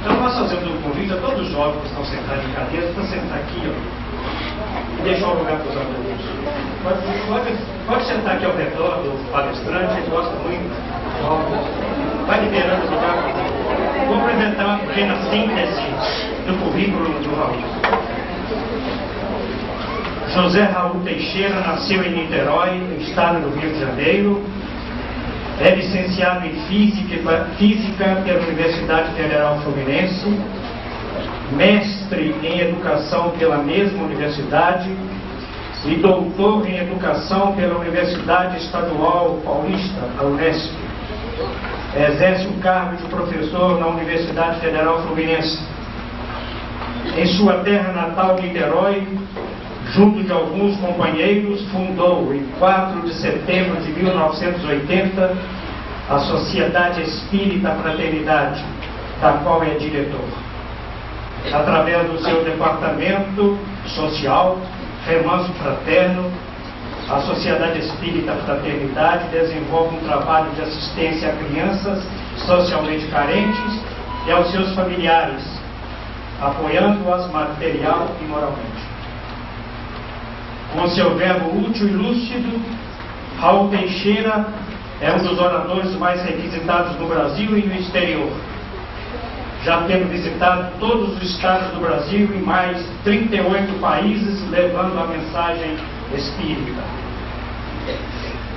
Então nós fazemos um convite a todos os jovens que estão sentados em cadeiras para sentar aqui, ó, e deixar um lugar para os adultos. Pode sentar aqui ao redor do palestrante, ele gosta muito. Vai liberando o lugar. Vou apresentar uma pequena síntese do currículo do Raul. José Raul Teixeira nasceu em Niterói, estado do Rio de Janeiro. É licenciado em Física pela Universidade Federal Fluminense, mestre em Educação pela mesma universidade e doutor em Educação pela Universidade Estadual Paulista, a Unesp. Exerce o cargo de professor na Universidade Federal Fluminense. Em sua terra natal, Niterói, junto de alguns companheiros, fundou, em 4 de setembro de 1980, a Sociedade Espírita Fraternidade, da qual é diretor. Através do seu departamento social, Remanso Fraterno, a Sociedade Espírita Fraternidade desenvolve um trabalho de assistência a crianças socialmente carentes e aos seus familiares, apoiando-as material e moralmente. Com seu verbo útil e lúcido, Raul Teixeira é um dos oradores mais requisitados no Brasil e no exterior, já tendo visitado todos os estados do Brasil e mais 38 países, levando a mensagem espírita.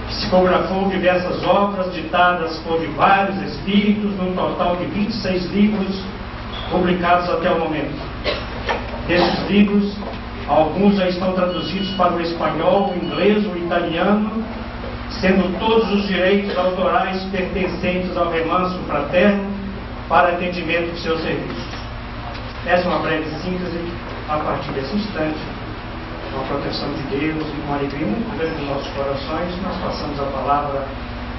Psicografou diversas obras ditadas por vários espíritos, num total de 26 livros publicados até o momento. Desses livros, alguns já estão traduzidos para o espanhol, o inglês, o italiano, sendo todos os direitos autorais pertencentes ao Remanso Fraterno para atendimento de seus serviços. Essa é uma breve síntese a partir desse instante. Com a proteção de Deus e com uma alegria muito grande nos nossos corações, nós passamos a palavra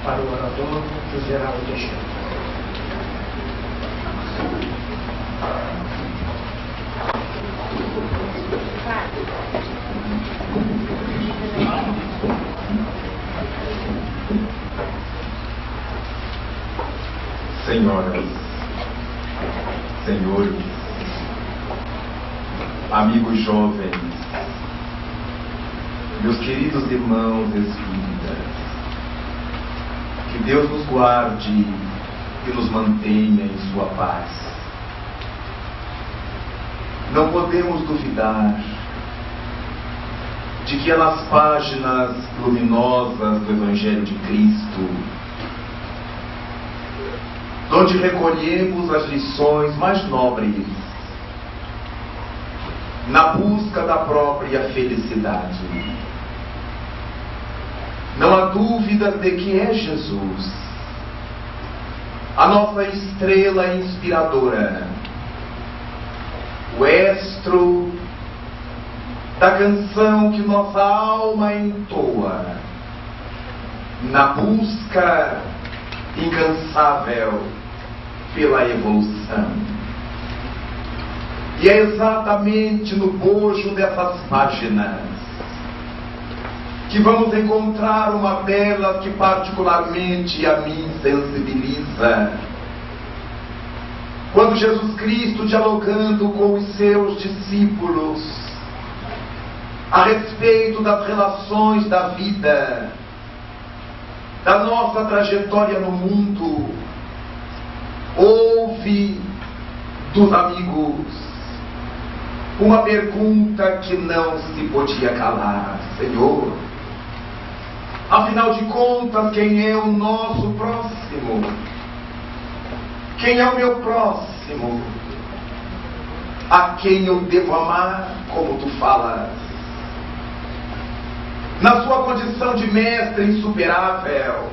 para o orador José Raul Teixeira. Senhoras, senhores, amigos jovens, meus queridos irmãos espíritas, que Deus nos guarde e nos mantenha em sua paz. Não podemos duvidar de que é nas páginas luminosas do Evangelho de Cristo onde recolhemos as lições mais nobres na busca da própria felicidade. Não há dúvida de que é Jesus, a nossa estrela inspiradora, o estro da canção que nossa alma entoa na busca incansável pela evolução. E é exatamente no bojo dessas páginas que vamos encontrar uma delas que particularmente a mim sensibiliza. Quando Jesus Cristo, dialogando com os seus discípulos a respeito das relações da vida, da nossa trajetória no mundo, ouve dos amigos uma pergunta que não se podia calar: Senhor, afinal de contas, quem é o nosso próximo? Quem é o meu próximo? A quem eu devo amar, como tu falas? Na sua condição de mestre insuperável,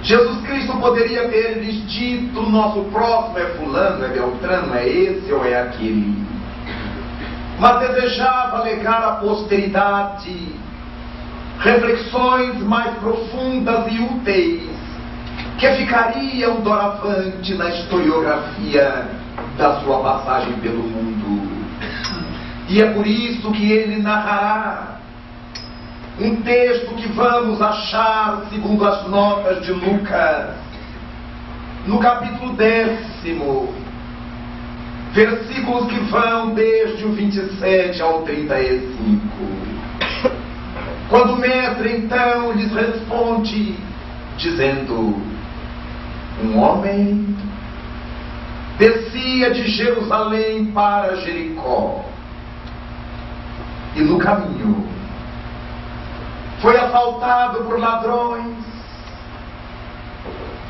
Jesus Cristo poderia ter lhes dito: nosso próximo é fulano, é beltrano, é esse ou é aquele. Mas desejava legar à posteridade reflexões mais profundas e úteis, que ficariam doravante na historiografia da sua passagem pelo mundo. E é por isso que ele narrará um texto que vamos achar, segundo as notas de Lucas, no capítulo 10º, versículos que vão desde o 27 ao 35. Quando o mestre então lhes responde, dizendo: um homem descia de Jerusalém para Jericó, e no caminho foi assaltado por ladrões,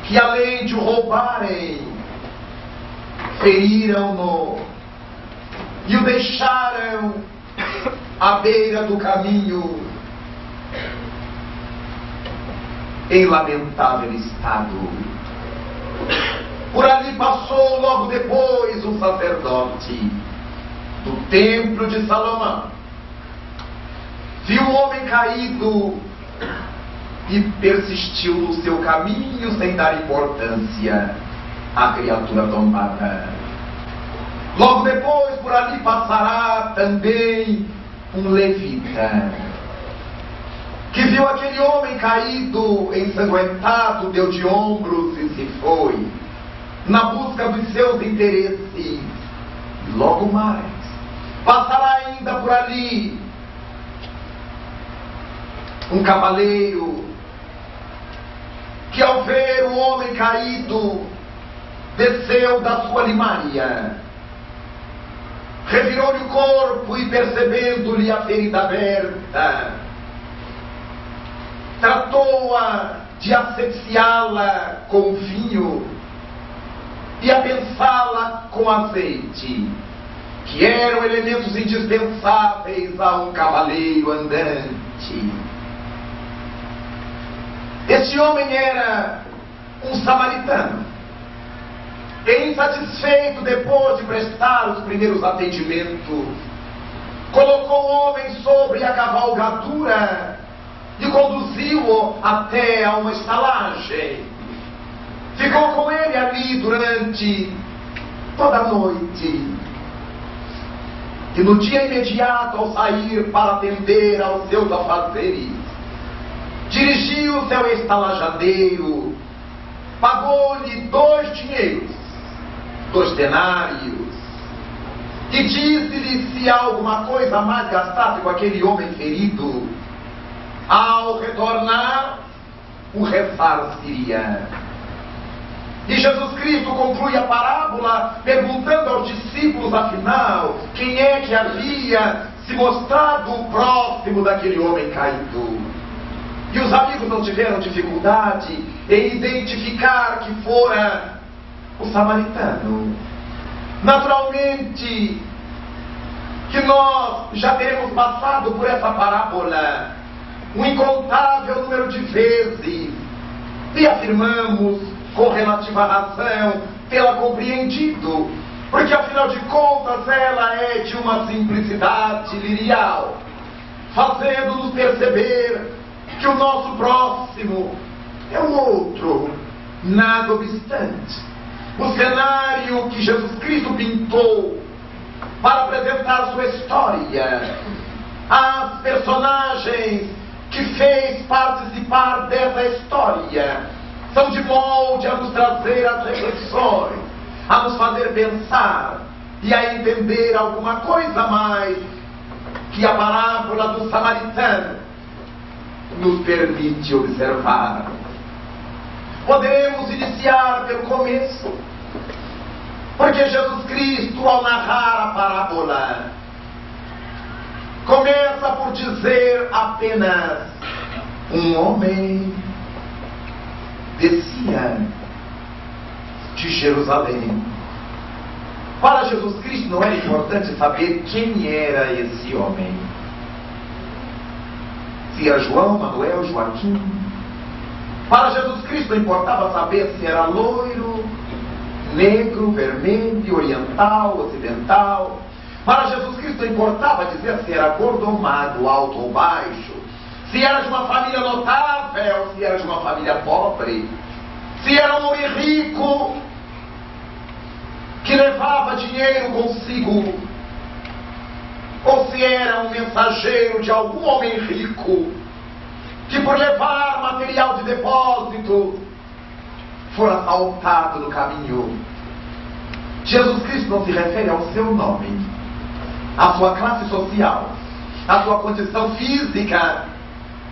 que além de o roubarem, feriram-no e o deixaram à beira do caminho, em lamentável estado. Por ali passou logo depois um sacerdote do templo de Salomão, viu o homem caído e persistiu no seu caminho sem dar importância à criatura tombada. Logo depois por ali passará também um levita, que viu aquele homem caído, ensanguentado, deu de ombros e se foi, na busca dos seus interesses. Logo mais passará ainda por ali um cavaleiro, que ao ver o homem caído, desceu da sua limaria, revirou-lhe o corpo e, percebendo-lhe a ferida aberta, tratou-a de asfixiá-la com vinho, e a pensá-la com azeite, que eram elementos indispensáveis a um cavaleiro andante. Este homem era um samaritano, e insatisfeito depois de prestar os primeiros atendimentos, colocou o homem sobre a cavalgadura e conduziu-o até a uma estalagem. Ficou com ele ali durante toda a noite. E no dia imediato, ao sair para atender aos seus afazeres, dirigiu-se ao estalajadeiro, pagou-lhe 2 dinheiros, 2 denários, e disse-lhe se alguma coisa mais gastasse com aquele homem ferido, ao retornar, o ressarciria. E Jesus Cristo conclui a parábola perguntando aos discípulos, afinal, quem é que havia se mostrado próximo daquele homem caído. E os amigos não tiveram dificuldade em identificar que fora o samaritano. Naturalmente que nós já teremos passado por essa parábola um incontável número de vezes e afirmamos com relativa razão tê-la compreendido, porque afinal de contas ela é de uma simplicidade lirial, fazendo-nos perceber que o nosso próximo é o outro. Nada obstante, o cenário que Jesus Cristo pintou para apresentar sua história, as personagens que fez participar dessa história, são de molde a nos trazer as reflexões, a nos fazer pensar e a entender alguma coisa mais que a parábola do samaritano nos permite observar. Poderemos iniciar pelo começo, porque Jesus Cristo, ao narrar a parábola, começa por dizer apenas: um homem descia de Jerusalém. Para Jesus Cristo não era importante saber quem era esse homem. Se era João, Manuel, Joaquim. Para Jesus Cristo não importava saber se era loiro, negro, vermelho, oriental, ocidental. Para Jesus Cristo não importava dizer se era gordo ou magro, alto ou baixo, se era de uma família notável, se era de uma família pobre, se era um homem rico que levava dinheiro consigo, ou se era um mensageiro de algum homem rico que, por levar material de depósito, for assaltado no caminho. Jesus Cristo não se refere ao seu nome, à sua classe social, à sua condição física.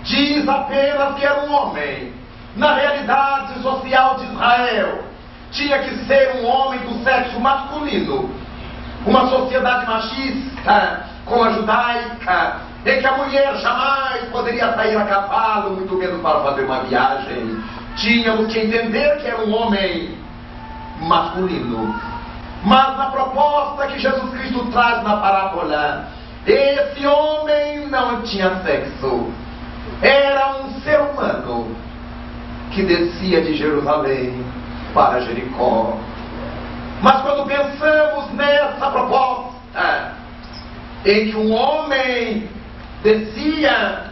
Diz apenas que era um homem. Na realidade social de Israel, tinha que ser um homem do sexo masculino. Uma sociedade machista, como a judaica, em que a mulher jamais poderia sair a cavalo, muito menos para fazer uma viagem. Tínhamos que entender que era um homem masculino. Mas na proposta que Jesus Cristo traz na parábola, esse homem não tinha sexo. Era um ser humano que descia de Jerusalém para Jericó. Mas quando pensamos nessa proposta, em que um homem descia,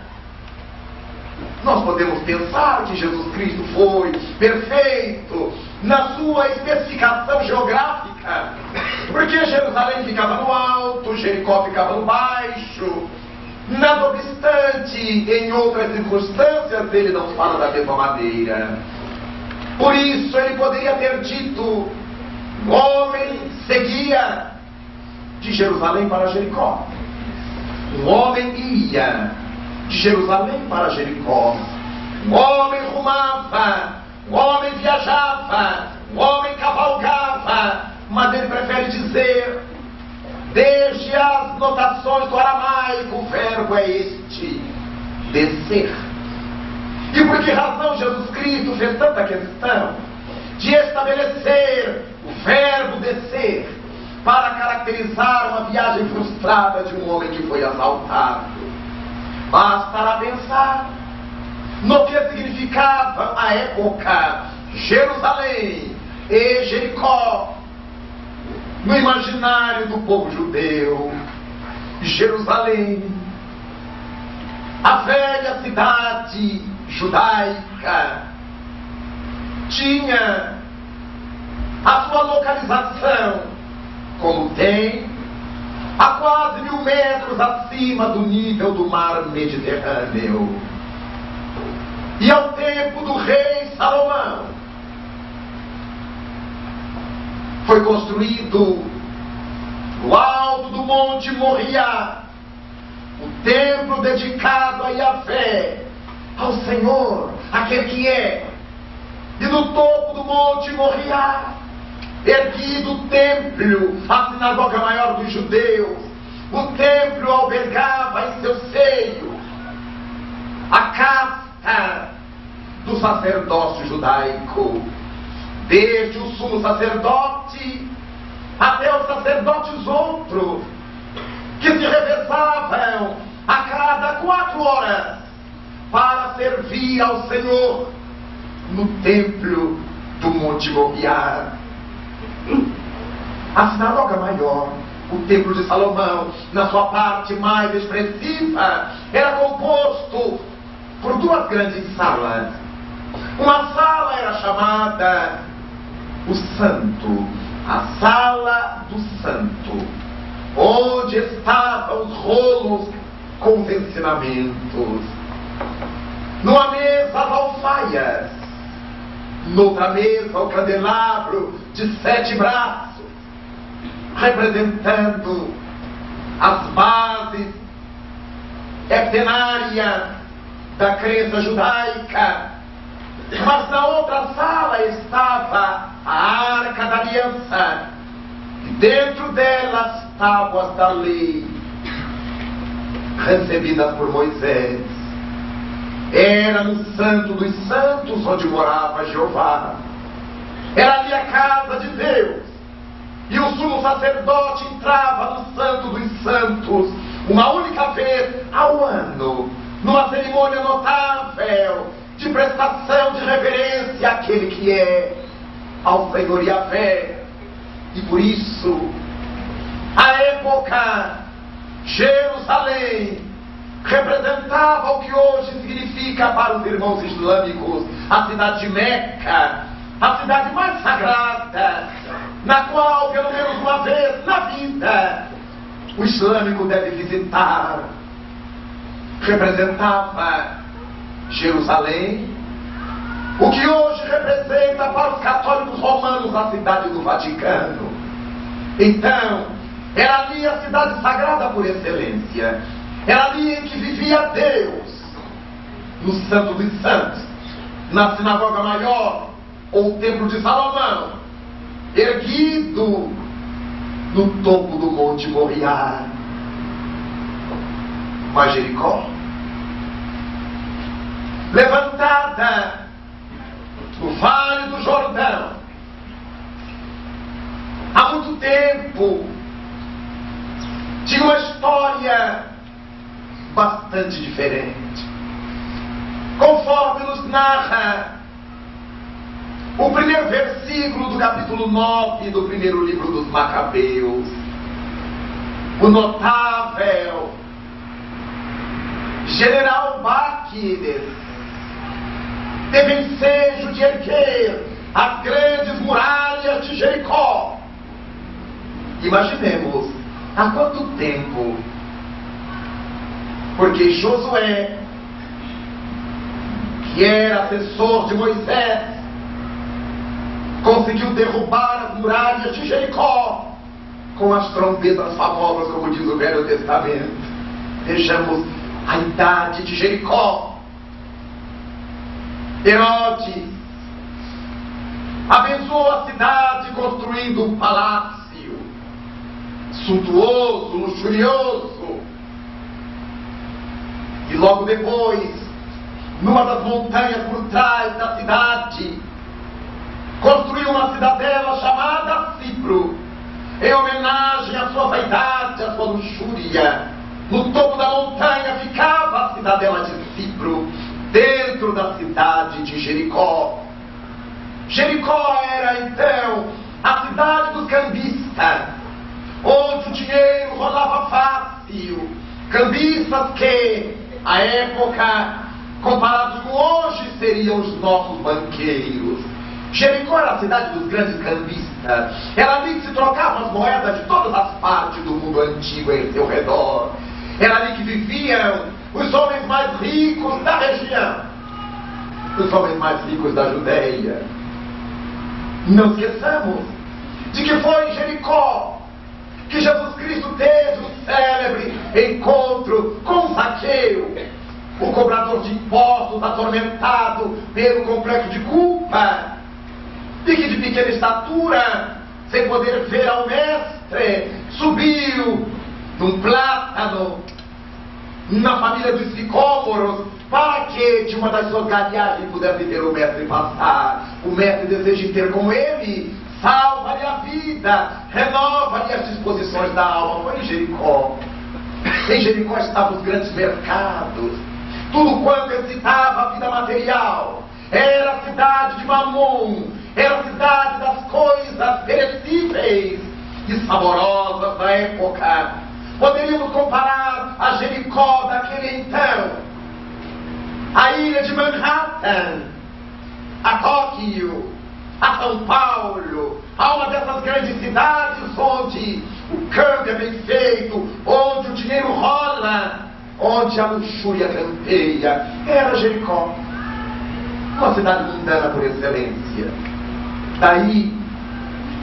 nós podemos pensar que Jesus Cristo foi perfeito na sua especificação geográfica, porque Jerusalém ficava no alto, Jericó ficava no baixo. Nada obstante, em outras circunstâncias, ele não fala da mesma maneira. Por isso, ele poderia ter dito: o homem seguia de Jerusalém para Jericó. Um homem ia de Jerusalém para Jericó. Um homem rumava, um homem viajava, um homem cavalgava. Mas ele prefere dizer: desde as notações do aramaico, o verbo é este: descer. E por que razão Jesus Cristo fez tanta questão de estabelecer o verbo descer, para caracterizar uma viagem frustrada de um homem que foi assaltado. Bastará pensar no que significava a época Jerusalém e Jericó no imaginário do povo judeu. Jerusalém, a velha cidade judaica, tinha a sua localização, como tem, a quase 1000 metros acima do nível do mar Mediterrâneo. E ao tempo do rei Salomão, foi construído no alto do Monte Moriá o templo dedicado a Yahvé, ao Senhor, aquele que é. E no topo do Monte Moriá, erguido o templo, a sinagoga maior dos judeus. O templo albergava em seu seio a casta do sacerdócio judaico, desde o sumo sacerdote até os sacerdotes outros, que se revezavam a cada 4 horas para servir ao Senhor no templo do Monte Moriá. A sinagoga maior, o templo de Salomão, na sua parte mais expressiva, era composto por 2 grandes salas. Uma sala era chamada o Santo, a Sala do Santo, onde estavam os rolos com os ensinamentos. Numa mesa as alfaias, noutra mesa o candelabro de 7 braços, representando as bases heptenárias da crença judaica. Mas na outra sala estava a Arca da Aliança, e dentro dela as tábuas da lei, recebidas por Moisés. Era no Santo dos Santos onde morava Jeová. Era ali a casa de Deus. E o sumo sacerdote entrava no Santo dos Santos uma única vez ao ano, numa cerimônia notável de prestação de reverência àquele que é, ao Senhor Yahvé. E por isso, a época Jerusalém representava o que hoje significa para os irmãos islâmicos a cidade de Meca, a cidade mais sagrada, na qual, pelo menos uma vez na vida, o islâmico deve visitar. Representava Jerusalém, o que hoje representa para os católicos romanos a cidade do Vaticano. Então, era ali a cidade sagrada por excelência. Era ali em que vivia Deus, no Santo dos Santos, na sinagoga maior, ou templo de Salomão, erguido no topo do Monte Moriá. Mas Jericó, levantada no Vale do Jordão, há muito tempo, tinha uma história bastante diferente. Conforme nos narra o primeiro versículo do capítulo 9 do primeiro livro dos Macabeus, o notável general Baquides teve ensejo de erguer as grandes muralhas de Jericó. Imaginemos há quanto tempo, porque Josué, que era assessor de Moisés, conseguiu derrubar as muralhas de Jericó com as trombetas famosas, como diz o Velho Testamento. Vejamos a idade de Jericó. Herodes abençoou a cidade construindo um palácio suntuoso, luxurioso. E logo depois, numa das montanhas por trás da cidade, construiu uma cidadela chamada cipro, em homenagem à sua vaidade, à sua luxúria. No topo da montanha ficava a cidadela de Cipro, dentro da cidade de Jericó. Jericó era então a cidade dos cambistas, onde o dinheiro rolava fácil. Cambistas que, à época, comparados com hoje, seriam os nossos banqueiros. Jericó era a cidade dos grandes cambistas. Era ali que se trocavam as moedas de todas as partes do mundo antigo em seu redor. Era ali que viviam os homens mais ricos da região, os homens mais ricos da Judéia. Não esqueçamos de que foi em Jericó que Jesus Cristo teve o célebre encontro com Zaqueu, o cobrador de impostos, atormentado pelo complexo de culpa, e que de pequena estatura, sem poder ver ao mestre, subiu num plátano na família dos sicômoros, para que de uma das suas galhagens pudesse ver o mestre passar. O mestre deseja ter com ele, salva-lhe a vida, renova-lhe as disposições da alma. Foi em Jericó. Em Jericó estavam os grandes mercados, tudo quanto excitava a vida material. Era a cidade de Mamon, era a cidade das coisas perecíveis e saborosas da época. Poderíamos comparar a Jericó daquele então, a ilha de Manhattan, a Tóquio, a São Paulo, a uma dessas grandes cidades onde o câmbio é bem feito, onde o dinheiro rola, onde a luxúria campeia. Era Jericó, uma cidade mundana por excelência. Daí,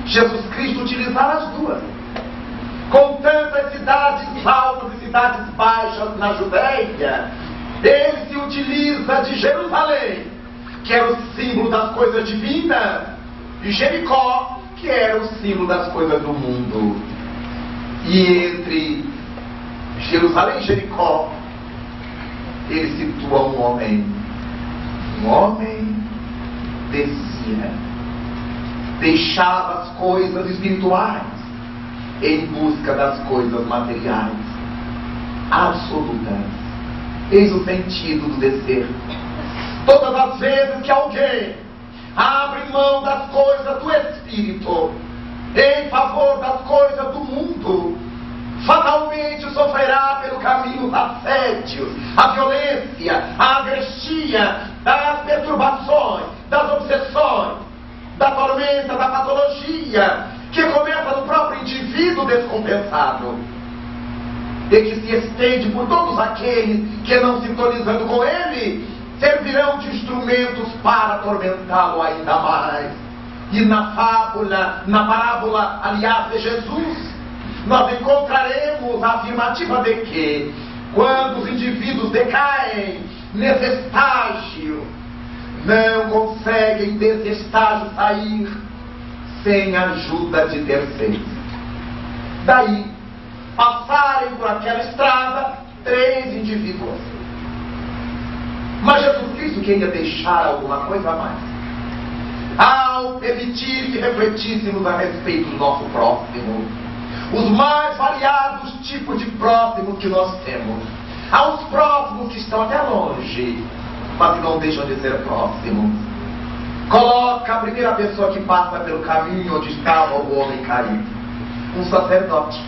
Jesus Cristo utilizava as duas. Com tantas cidades altas e cidades baixas na Judéia, ele se utiliza de Jerusalém, que era o símbolo das coisas divinas, e Jericó, que era o símbolo das coisas do mundo. E entre Jerusalém e Jericó, ele situa um homem. Um homem descia, deixava as coisas espirituais em busca das coisas materiais absolutas. Eis o sentido do descer. Todas as vezes que alguém abre mão das coisas do espírito em favor das coisas do mundo, fatalmente sofrerá pelo caminho os assédios, a violência, a agrestia, das perturbações, das obsessões, da tormenta, da patologia, que começa no próprio indivíduo descompensado e que se estende por todos aqueles que, não sintonizando com ele, servirão de instrumentos para atormentá-lo ainda mais. E na parábola, aliás, de Jesus, nós encontraremos a afirmativa de que, quando os indivíduos decaem nesse estágio, não conseguem desse estágio sair sem a ajuda de terceiros. Daí, passarem por aquela estrada 3 indivíduos. Mas Jesus Cristo queria deixar alguma coisa a mais, ao permitir que refletíssemos a respeito do nosso próximo, os mais variados tipos de próximos que nós temos. Há os próximos que estão até longe, mas que não deixam de ser próximos. Coloca a primeira pessoa que passa pelo caminho onde estava o homem caído, um sacerdote.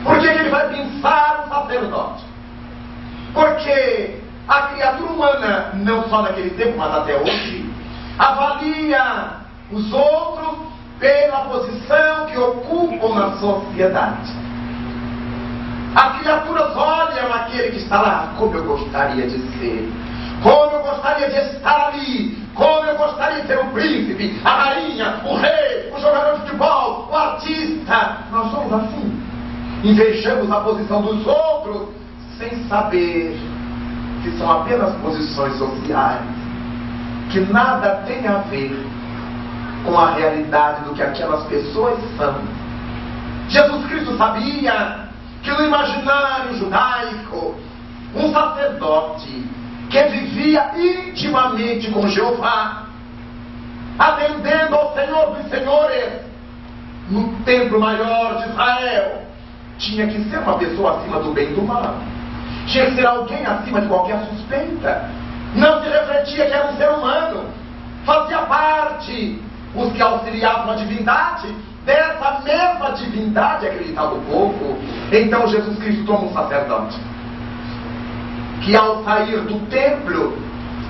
Por que ele vai pensar um sacerdote? Porque a criatura humana, não só naquele tempo, mas até hoje, avalia os outros pela posição que ocupam na sociedade. As criaturas olham aquele que está lá, como eu gostaria de ser, como eu gostaria de estar ali, como eu gostaria de ser o príncipe, a rainha, o rei, o jogador de futebol, o artista. Nós somos assim. Invejamos a posição dos outros sem saber que são apenas posições sociais, que nada tem a ver com a realidade do que aquelas pessoas são. Jesus Cristo sabia que no imaginário judaico, um sacerdote que vivia intimamente com Jeová, atendendo ao Senhor dos Senhores, no templo maior de Israel, tinha que ser uma pessoa acima do bem e do mal. Tinha que ser alguém acima de qualquer suspeita. Não se refletia que era um ser humano. Fazia parte. Os que auxiliavam a divindade, dessa mesma divindade acreditava o povo. Então Jesus Cristo toma um sacerdote que, ao sair do templo,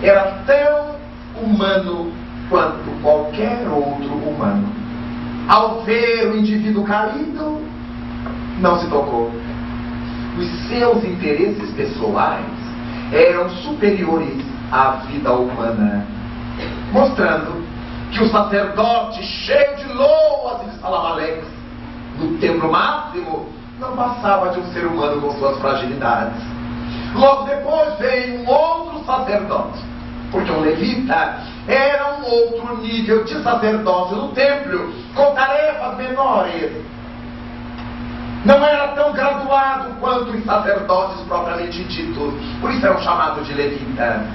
era tão humano quanto qualquer outro humano. Ao ver o indivíduo caído, não se tocou. Os seus interesses pessoais eram superiores à vida humana, mostrando que o sacerdote, cheio de loas e de salamaleques, no templo máximo, não passava de um ser humano com suas fragilidades. Logo depois veio um outro sacerdote, porque um levita era um outro nível de sacerdote no templo, com tarefas menores. Não era tão graduado quanto os sacerdotes propriamente ditos, por isso eram chamados de levita.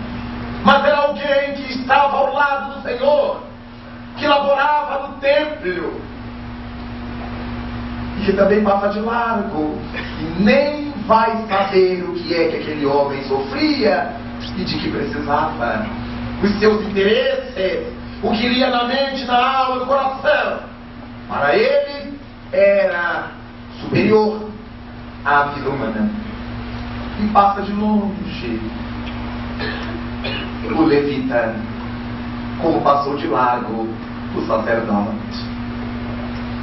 Mas era alguém que estava ao lado do Senhor, que laborava no templo, e que também passa de largo, e nem vai saber o que é que aquele homem sofria e de que precisava. Os seus interesses, o que lia na mente, na alma, no coração, para ele era superior à vida humana. E passa de longe o levita, como passou de largo o sacerdote.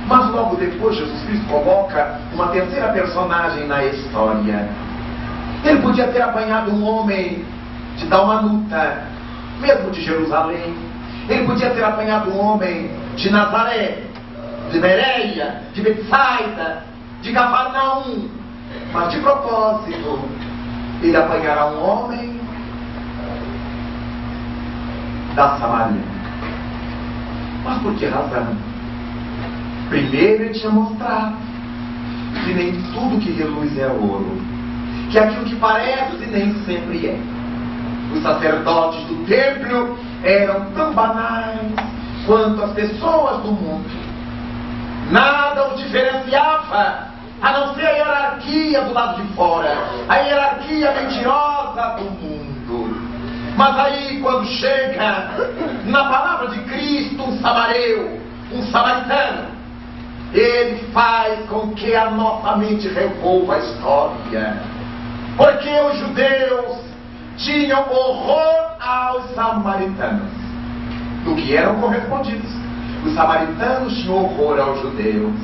Mas logo depois Jesus Cristo coloca uma terceira personagem na história. Ele podia ter apanhado um homem de Dalmanuta, mesmo de Jerusalém. Ele podia ter apanhado um homem de Nazaré, de Bereia, de Betsaida, de Cafarnaum. Mas de propósito, ele apanhará um homem da Samaria. Mas por que razão? Primeiro ele tinha mostrado que nem tudo que reluz é ouro, que aquilo que parece nem sempre é. Os sacerdotes do templo eram tão banais quanto as pessoas do mundo. Nada os diferenciava, a não ser a hierarquia do lado de fora, a hierarquia mentirosa do mundo. Mas aí, quando chega na palavra de Cristo um samareu, um samaritano, ele faz com que a nossa mente revolva a história. Porque os judeus tinham horror aos samaritanos, do que eram correspondidos. Os samaritanos tinham horror aos judeus.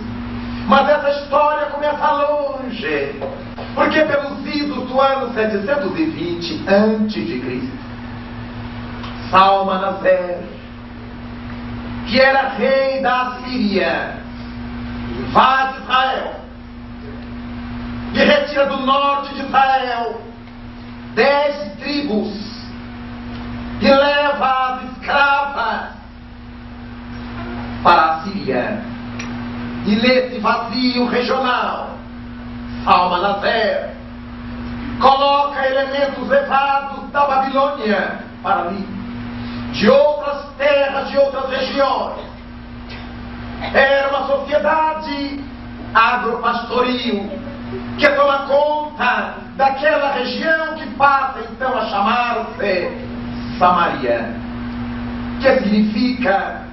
Mas essa história começa longe, porque pelos idos do ano 720 a.C., Salmanaser, que era rei da Assíria, invade Israel e retira do norte de Israel 10 tribos e leva as escravas para a Síria. E nesse vazio regional, Salmanaser coloca elementos levados da Babilônia para ali, de outras terras, de outras regiões. Era uma sociedade agropastoril que toma conta daquela região que passa então a chamar-se Samaria, que significa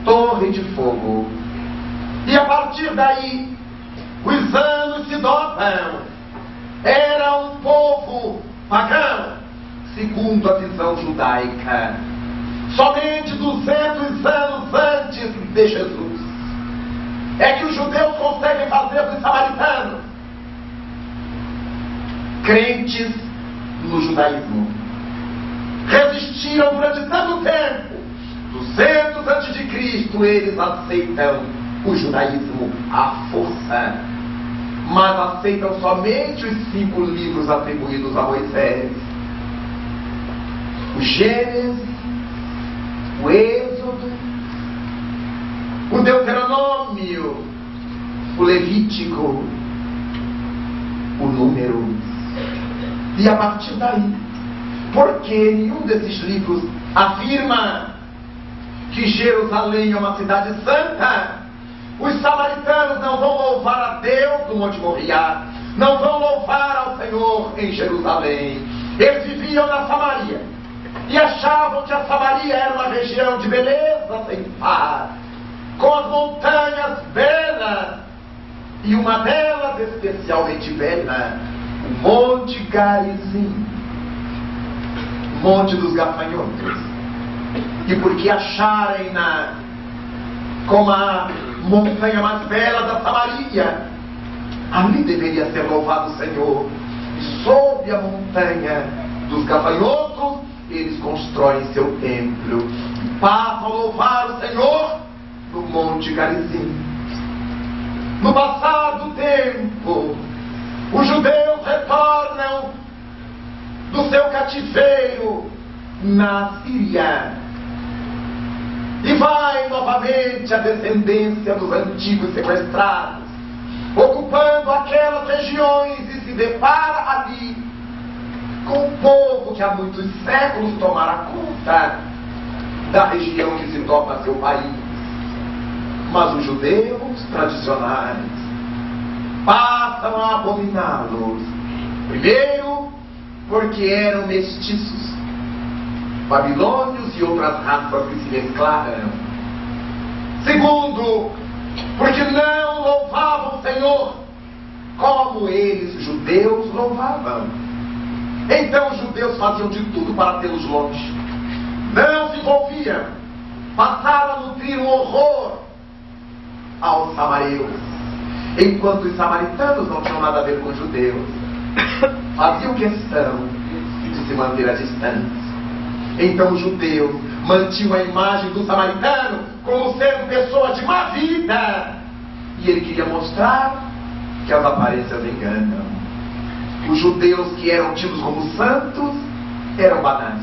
torre de fogo. E a partir daí os anos se dobram. Era um povo pagão, segundo a visão judaica. Somente 200 anos antes de Jesus é que os judeus conseguem fazer dos samaritanos crentes no judaísmo. Resistiram durante tanto tempo. 200 antes de Cristo eles aceitam o judaísmo à força, mas aceitam somente os 5 livros atribuídos a Moisés: o Gênesis, o Êxodo, o Deuteronômio, o Levítico, o Número. E a partir daí, porque nenhum desses livros afirma que Jerusalém é uma cidade santa, os samaritanos não vão louvar a Deus no Monte Moriá, não vão louvar ao Senhor em Jerusalém. Eles viviam na Samaria e achavam que a Samaria era uma região de beleza sem par, com as montanhas belas, e uma delas especialmente bela, o Monte Garizim, Monte dos Gafanhotos. E porque acharem-na como a montanha mais bela da Samaria, ali deveria ser louvado o Senhor. E sob a montanha dos gafanhotos, eles constroem seu templo e passam a louvar o Senhor no Monte Garizim. No passar do tempo, os judeus retornam do seu cativeiro na Síria, e vai novamente a descendência dos antigos sequestrados, ocupando aquelas regiões, e se depara ali com o povo que há muitos séculos tomara conta da região que se torna seu país. Mas os judeus tradicionais passam a abominá-los. Primeiro, porque eram mestiços, babilônios e outras raças que se mesclaram. Segundo, porque não louvavam o Senhor como eles, judeus, louvavam. Então os judeus faziam de tudo para tê-los longe. Não se envolviam. Passaram a nutrir um horror aos samareus, enquanto os samaritanos não tinham nada a ver com os judeus. Faziam questão de se manter à distância. Então os judeus mantinham a imagem do samaritano como sendo pessoa de má vida, e ele queria mostrar que as aparências enganam. Os judeus que eram tidos como santos eram banais,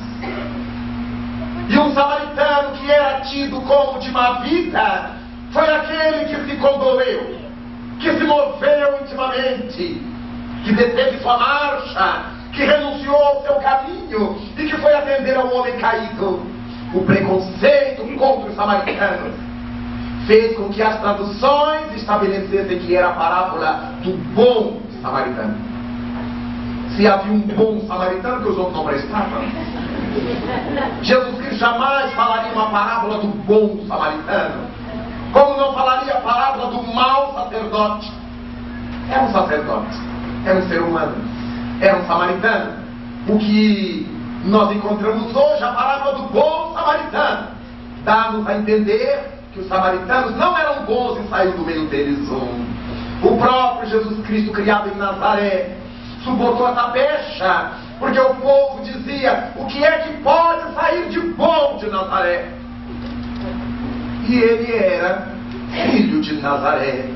e um samaritano que era tido como de má vida foi aquele que se condoeu, que se moveu intimamente, que deteve sua marcha, que renunciou ao seu caminho e que foi atender ao homem caído. O preconceito contra os samaritanos fez com que as traduções estabelecessem que era a parábola do bom samaritano. Se havia um bom samaritano, que os outros não prestavam, Jesus Cristo jamais falaria uma parábola do bom samaritano, como não falaria a parábola do mau sacerdote. Era um sacerdote, era um ser humano, era um samaritano. O que nós encontramos hoje, a parábola do bom samaritano, dá-nos a entender que os samaritanos não eram bons e saiu do meio deles um. O próprio Jesus Cristo, criado em Nazaré, suportou essa pecha, porque o povo dizia: o que é que pode sair de bom de Nazaré? E ele era filho de Nazaré,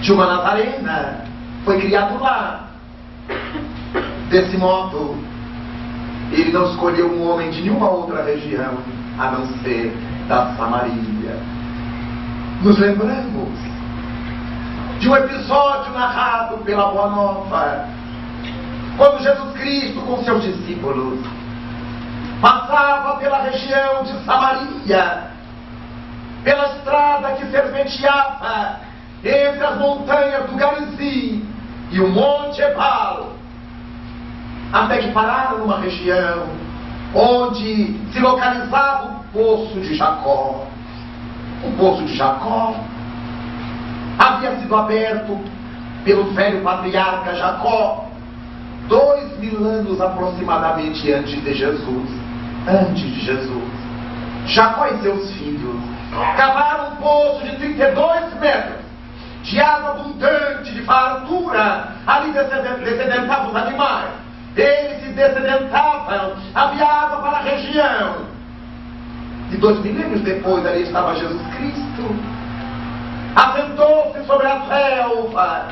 de uma nazarena, foi criado lá. Desse modo, ele não escolheu um homem de nenhuma outra região, a não ser da Samaria. Nos lembramos de um episódio narrado pela Boa Nova, quando Jesus Cristo com seus discípulos passava pela região de Samaria, pela estrada que serpenteava entre as montanhas do Garizim e o Monte Ebal, até que pararam numa região onde se localizava o Poço de Jacó. O Poço de Jacó havia sido aberto pelo velho patriarca Jacó 2000 anos aproximadamente antes de Jesus. Jacó e seus filhos cavaram um poço de 32 metros, de água abundante, de fartura. Ali dessedentavam os animais, eles se dessedentavam, havia água para a região. E 2 milênios depois ali estava Jesus Cristo, assentou-se sobre a relva,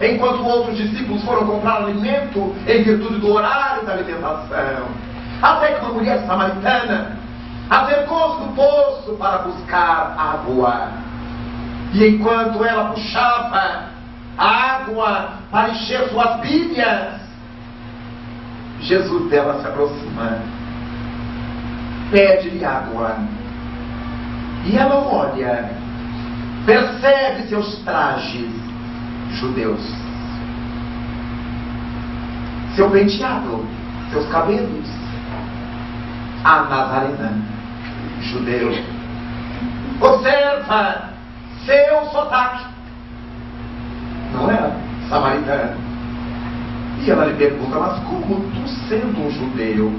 enquanto outros discípulos foram comprar alimento em virtude do horário da alimentação. Até que uma mulher samaritana acercou-se do poço para buscar água. E enquanto ela puxava a água para encher suas pilhas, Jesus dela se aproxima, pede-lhe água. E ela olha Percebe seus trajes judeus, seu penteado, seus cabelos. A nazarena, judeu. Observa seu sotaque. Não era samaritano. E ela lhe pergunta: mas como tu, sendo um judeu,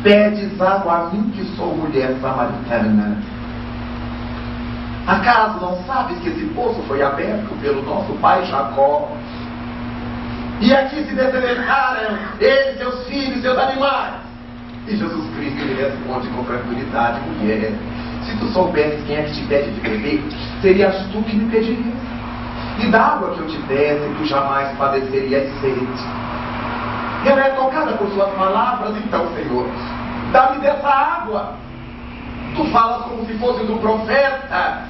pedes água a mim que sou mulher samaritana? Acaso não sabes que esse poço foi aberto pelo nosso pai Jacó? E aqui se dessemejaram ele, seus filhos, seus animais. E Jesus Cristo lhe responde com tranquilidade: mulher, se tu soubesses quem é que te pede de beber, serias tu que me pedirias. E da água que eu te desse, tu jamais padecerias sede. Ela é tocada por suas palavras. Então, Senhor, dá-me dessa água. Tu falas como se fosses um profeta.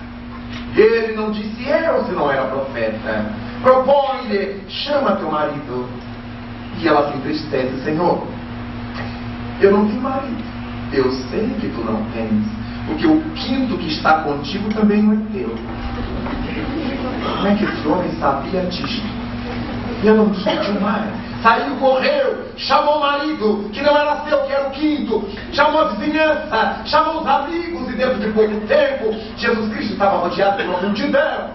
E ele não disse eu se não era profeta. Propõe-lhe: chama teu marido. E ela se entristece: Senhor, eu não tenho marido. Eu sei que tu não tens, porque o quinto que está contigo também não é teu. Como é que esse homem sabia disso? Eu não discutiu mais. Saiu, correu, chamou o marido, que não era seu, que era o quinto, chamou a vizinhança, chamou os amigos, e dentro de pouco tempo, Jesus Cristo estava rodeado por uma multidão,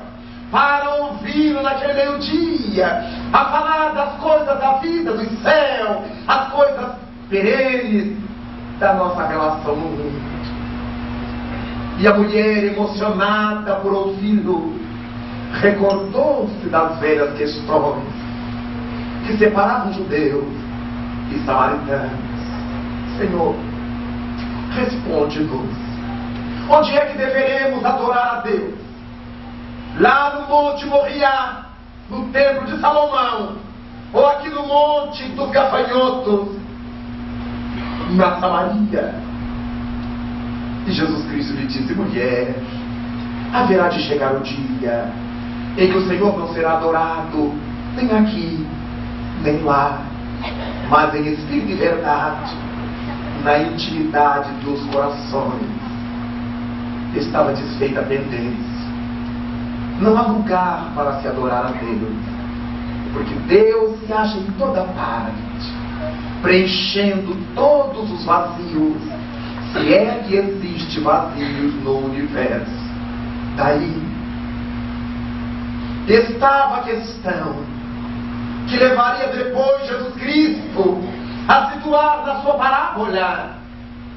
para ouvi-lo naquele meio-dia, a falar das coisas da vida, do céu, as coisas perenes da nossa relação no mundo. E a mulher, emocionada por ouvi-lo, recordou-se das velhas questões que separavam judeus e samaritanos. Senhor, responde-nos: onde é que deveremos adorar a Deus? Lá no Monte Moriá, no Templo de Salomão, ou aqui no Monte dos Gafanhotos, na Samaria? E Jesus Cristo lhe disse: mulher, haverá de chegar o dia em que o Senhor não será adorado nem aqui, nem lá, mas em espírito e verdade, na intimidade dos corações. Estava desfeita a pendência. Não há lugar para se adorar a Deus, porque Deus se acha em toda parte, preenchendo todos os vazios, se é que existe vazios no universo. Daí estava a questão que levaria depois Jesus Cristo a situar na sua parábola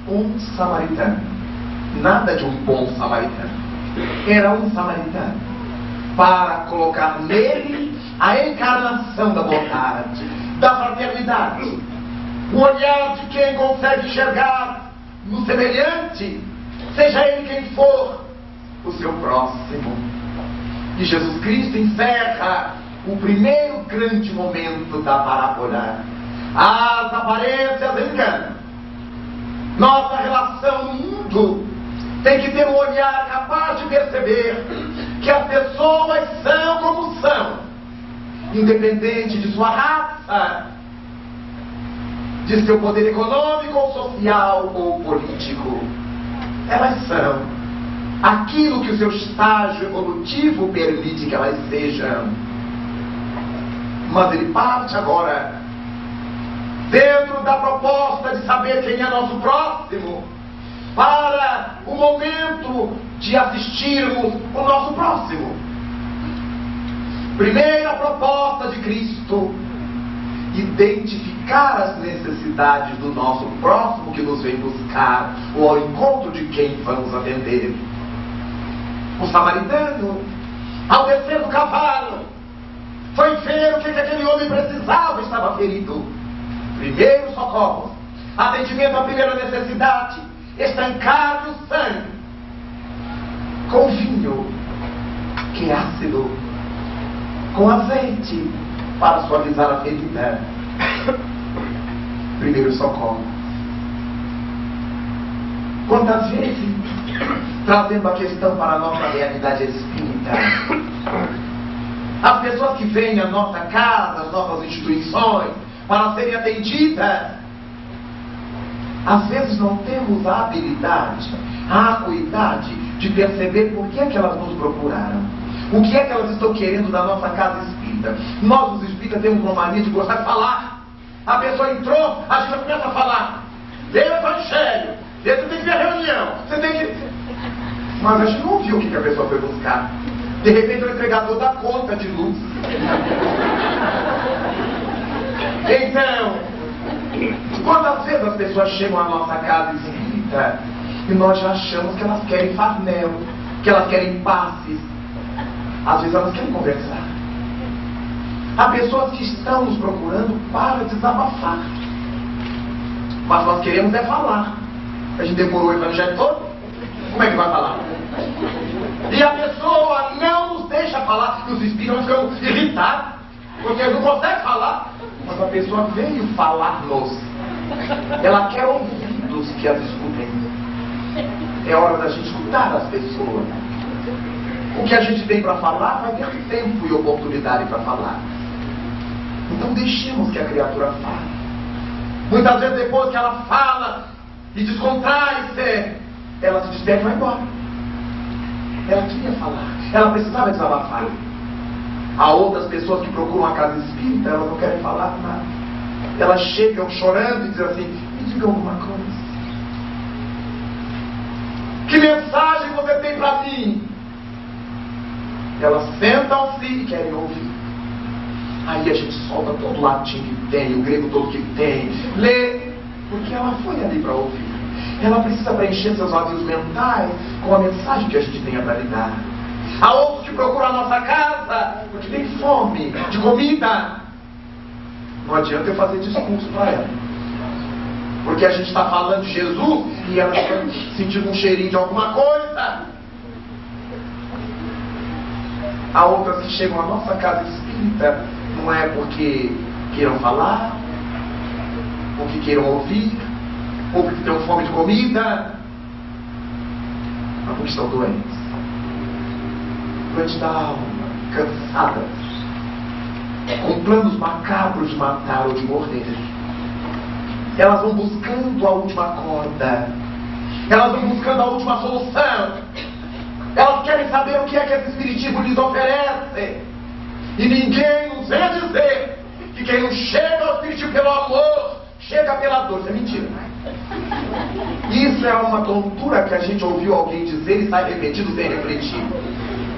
um samaritano. Nada de um bom samaritano. Era um samaritano, para colocar nele a encarnação da bondade, da fraternidade, o olhar de quem consegue enxergar no semelhante, seja ele quem for, o seu próximo. E Jesus Cristo encerra o primeiro grande momento da parábola. As aparências enganam. Nossa relação no mundo tem que ter um olhar capaz de perceber que as pessoas são como são, independente de sua raça, de seu poder econômico ou social ou político. Elas são aquilo que o seu estágio evolutivo permite que elas sejam. Mas ele parte agora, dentro da proposta de saber quem é nosso próximo, para o momento de assistirmos o nosso próximo. Primeira proposta de Cristo: identificar as necessidades do nosso próximo que nos vem buscar, ou ao encontro de quem vamos atender. O samaritano, ao descer do cavalo, foi ver o que aquele homem precisava, estava ferido. Primeiro socorro, atendimento à primeira necessidade, estancar o sangue com vinho, que é ácido, com azeite, para suavizar a ferida. Primeiro socorro. Quantas vezes, trazendo a questão para a nossa realidade espírita, as pessoas que vêm à nossa casa, às nossas instituições, para serem atendidas, às vezes não temos a habilidade, a acuidade de perceber por que é que elas nos procuraram. O que é que elas estão querendo da nossa casa espírita? Nós, os espíritas, temos uma mania de gostar de falar. A pessoa entrou, a gente já começa a falar. Veio o evangelho, você tem que ver a reunião, você tem que... Mas a gente não ouviu o que a pessoa foi buscar. De repente o entregador dá conta de luz. Então, quantas vezes as pessoas chegam à nossa casa espírita e nós já achamos que elas querem farnel, que elas querem passes. Às vezes elas querem conversar. Há pessoas que estão nos procurando para desabafar. Mas nós queremos é falar. A gente demorou o evangelho todo. Como é que vai falar? E a pessoa não nos deixa falar. E os espíritos ficam irritados, porque eles não conseguem falar. Mas a pessoa veio falar-nos. Ela quer ouvidos que as escutem. É hora da gente escutar as pessoas. O que a gente tem para falar vai ter tempo e oportunidade para falar. Então deixemos que a criatura fale. Muitas vezes depois que ela fala e descontrai-se, ela se despede e vai embora. Ela queria falar, ela precisava desabafar. Há outras pessoas que procuram a casa espírita, elas não querem falar nada. Elas chegam chorando e dizem assim: me diga alguma coisa. Que mensagem você tem para mim? Elas sentam-se e querem ouvir. Aí a gente solta todo o latim que tem, o grego todo que tem, lê, porque ela foi ali para ouvir. Ela precisa preencher seus vazios mentais com a mensagem que a gente tenha para lhe dar. Há outros que procuram a nossa casa porque tem fome de comida. Não adianta eu fazer discurso para ela, porque a gente está falando de Jesus e ela está sentindo um cheirinho de alguma coisa. Há outras que chegam à nossa casa espírita não é porque queiram falar, ou que queiram ouvir, ou porque tenham fome de comida, mas porque estão doentes. Doentes da alma, cansadas, com planos macabros de matar ou de morrer. Elas vão buscando a última corda, elas vão buscando a última solução. Elas querem saber o que é que esse espiritismo lhes oferece. E ninguém nos vem dizer que quem não chega ao espiritismo pelo amor, chega pela dor. Isso é mentira. Isso é uma tontura que a gente ouviu alguém dizer e sai repetindo sem refletir.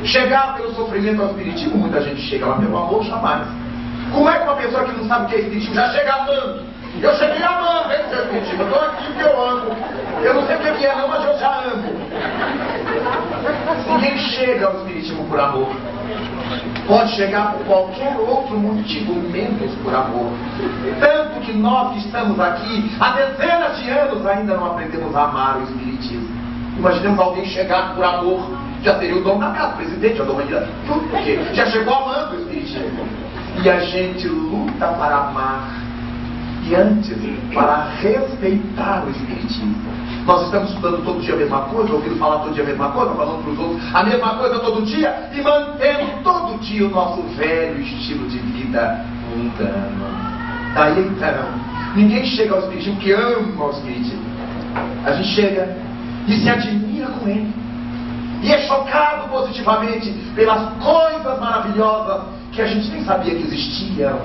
Chegar pelo sofrimento ao espiritismo, muita gente chega lá pelo amor, jamais. Como é que uma pessoa que não sabe o que é espiritismo já chega amando? Eu cheguei amando esse seu espiritismo. Eu estou aqui porque eu amo. Eu não sei o que é não, mas eu já amo. Ninguém chega ao espiritismo por amor. Pode chegar por qualquer outro motivo, menos por amor. Tanto que nós que estamos aqui há dezenas de anos ainda não aprendemos a amar o espiritismo. Imaginemos alguém chegar por amor. Já seria o dono da casa, o presidente, a dona de tudo, porque já chegou amando o espiritismo. E a gente luta para amar. E antes, para respeitar o espiritismo. Nós estamos estudando todo dia a mesma coisa, ouvindo falar todo dia a mesma coisa, falando para os outros a mesma coisa todo dia e mantendo todo dia o nosso velho estilo de vida mundano. Daí então, ninguém chega ao espiritismo que ama o espiritismo. A gente chega e se admira com ele. E é chocado positivamente pelas coisas maravilhosas que a gente nem sabia que existiam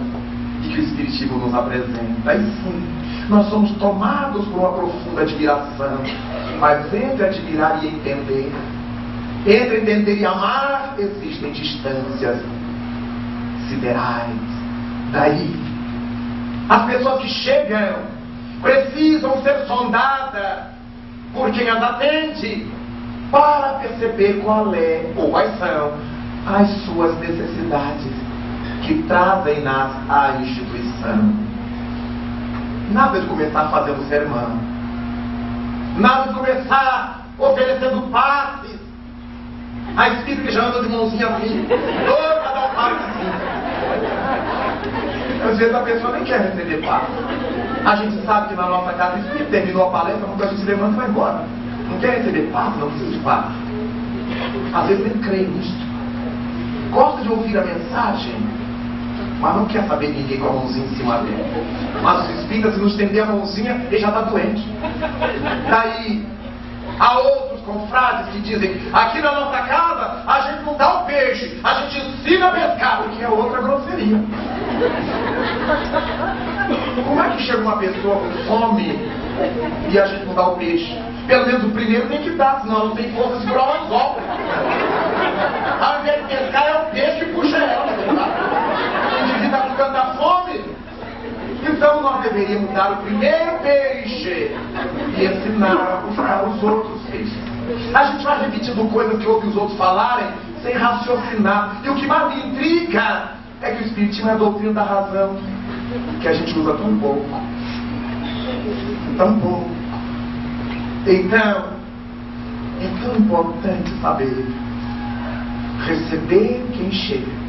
e que o espiritismo nos apresenta. E sim, nós somos tomados por uma profunda admiração. Mas entre admirar e entender, entre entender e amar, existem distâncias siderais. Daí, as pessoas que chegam precisam ser sondadas por quem as atende para perceber qual é ou quais são as suas necessidades que trazem-nas à instituição. Nada de começar fazendo sermão. Nada de começar oferecendo passes. A espírita que já anda de mãozinha assim, doida a dar um passezinho. Às vezes a pessoa nem quer receber passe. A gente sabe que na nossa casa espírita terminou a palestra, muita gente se levanta e vai embora. Não quer receber passe, não precisa de passe. Às vezes nem crê nisso. Gosta de ouvir a mensagem, mas não quer saber ninguém com a mãozinha em cima dele. Mas os espíritas, se não estender a mãozinha, ele já está doente. Daí, há outros confrades que dizem: aqui na nossa casa a gente não dá o peixe, a gente ensina a pescar, o que é outra grosseria. Como é que chega uma pessoa com fome e a gente não dá o peixe? Pelo menos o primeiro tem que dar, senão não tem força de segurar o anzol. Ao invés de pescar, é o peixe que puxa ela. O indivíduo está com tanta fome. Então nós deveríamos dar o primeiro peixe e ensinar a buscar os outros peixes. A gente vai repetindo coisas que ouve os outros falarem sem raciocinar. E o que mais me intriga é que o Espiritismo é a doutrina da razão, que a gente usa tão pouco. Tão pouco. Então, é tão importante saber receber quem chega.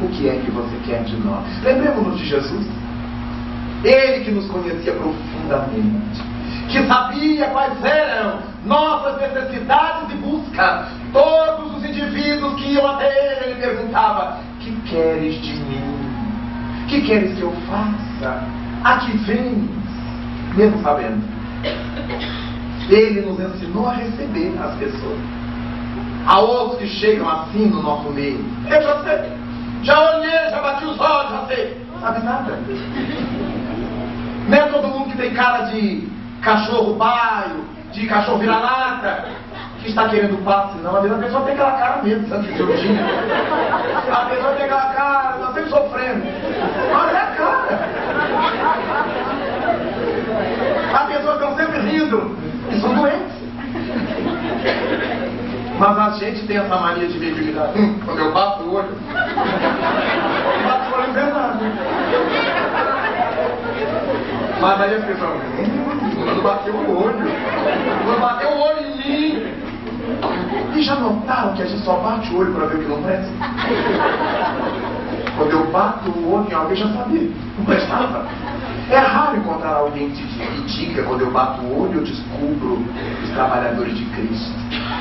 O que é que você quer de nós? Lembremos-nos de Jesus. Ele que nos conhecia profundamente, que sabia quais eram nossas necessidades e buscas. Todos os indivíduos que iam até ele perguntava: que queres de mim? Que queres que eu faça? A que vens? Mesmo sabendo, ele nos ensinou a receber as pessoas. Há outros que chegam assim no nosso meio: eu já sei, já olhei, já bati os olhos, já sei. Não sabe nada. Não é todo mundo que tem cara de cachorro baio, de cachorro vira-lata, que está querendo passe, não. Às vezes a pessoa tem aquela cara mesmo, sabe que eu tinha. A pessoa tem aquela cara, está sempre sofrendo. Olha a cara. As pessoas estão sempre rindo e são doentes. Mas a gente tem essa mania de mediunidade. Quando eu bato o olho, bato o olho em verdade. Mas aí as pessoas, quando bateu o olho, quando bateu o olho em mim. E já notaram que a gente só bate o olho para ver o que não presta? Quando eu bato o olho em alguém, já sabia, não prestava. É raro encontrar alguém que diga: quando eu bato o olho, eu descubro os trabalhadores de Cristo.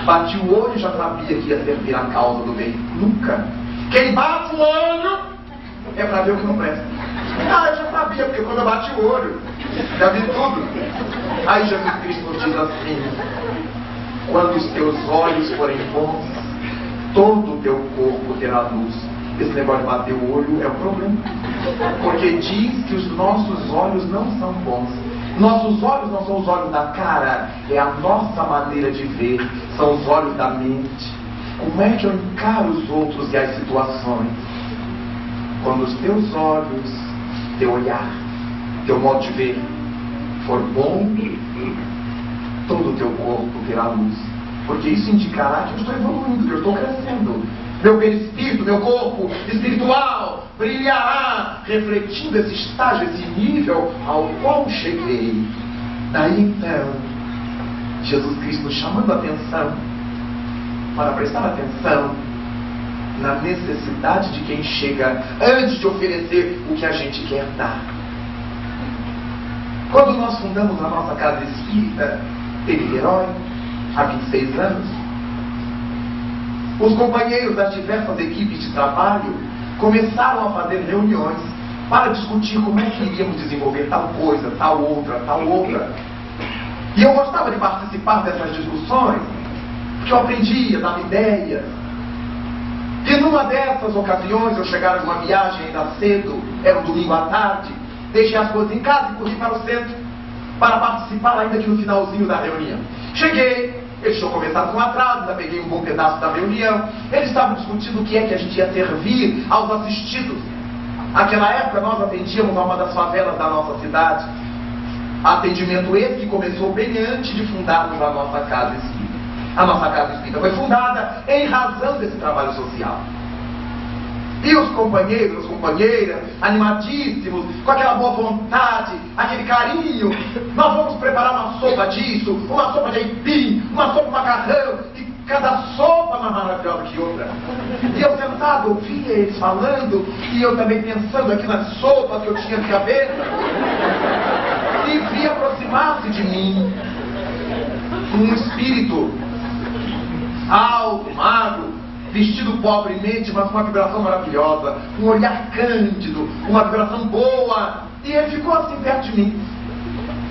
Bati o olho e já sabia que ia servir a causa do bem. Nunca. Quem bate o olho é para ver o que não presta. Ah, eu já sabia, porque quando eu bati o olho, já vi tudo. Aí Jesus Cristo nos diz assim: quando os teus olhos forem bons, todo o teu corpo terá luz. Esse negócio de bater o olho é um problema, porque diz que os nossos olhos não são bons. Nossos olhos não são os olhos da cara, é a nossa maneira de ver, são os olhos da mente. Como é que eu encaro os outros e as situações? Quando os teus olhos, teu olhar, teu modo de ver for bom, todo o teu corpo terá luz. Porque isso indicará que eu estou evoluindo, que eu estou crescendo. Meu perispírito, meu corpo espiritual brilhará, refletindo esse estágio, esse nível ao qual cheguei. Daí então, Jesus Cristo nos chamando a atenção para prestar atenção na necessidade de quem chega antes de oferecer o que a gente quer dar. Quando nós fundamos a nossa casa espírita em Niterói, há 26 anos, os companheiros das diversas equipes de trabalho começaram a fazer reuniões para discutir como é que iríamos desenvolver tal coisa, tal outra. E eu gostava de participar dessas discussões, porque eu aprendia, dava ideias. E numa dessas ocasiões, eu chegava de uma viagem ainda cedo, era um domingo à tarde, deixei as coisas em casa e corri para o centro para participar ainda aqui no finalzinho da reunião. Cheguei. Eles tinham começado com atraso, ainda peguei um bom pedaço da reunião. Eles estavam discutindo o que é que a gente ia servir aos assistidos. Naquela época nós atendíamos a uma das favelas da nossa cidade. Atendimento esse que começou bem antes de fundarmos a nossa casa espírita. A nossa casa espírita foi fundada em razão desse trabalho social. E os companheiros, as companheiras, animadíssimos, com aquela boa vontade, aquele carinho, nós vamos preparar uma sopa disso, uma sopa de aipim, uma sopa de macarrão, e cada sopa mais maravilhosa que outra. E eu sentado, ouvia eles falando, e eu também pensando aqui nas sopas que eu tinha de cabeça, e vi aproximar-se de mim um espírito alto, magro, vestido pobremente, mas com uma vibração maravilhosa, um olhar cândido, uma vibração boa. E ele ficou assim perto de mim.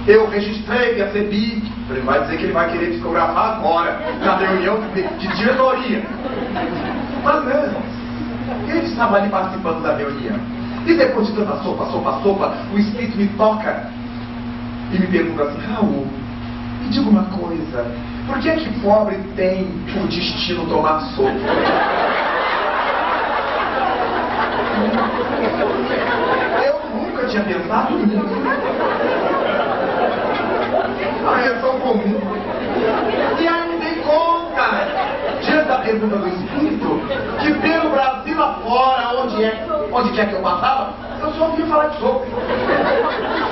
Eu registrei, percebi, Ele vai dizer que ele vai querer psicografar agora, na reunião de diretoria. Mas não, ele estava ali participando da reunião. E depois de tanta sopa, o Espírito me toca e me pergunta assim: Raul, me diga uma coisa, por que é que pobre tem por destino tomar sopa? Eu nunca tinha pensado nisso. É tão comum. E aí me dei conta, diante da pergunta do Espírito, que pelo Brasil afora, onde quer que eu passava, eu só ouvia falar de sopa.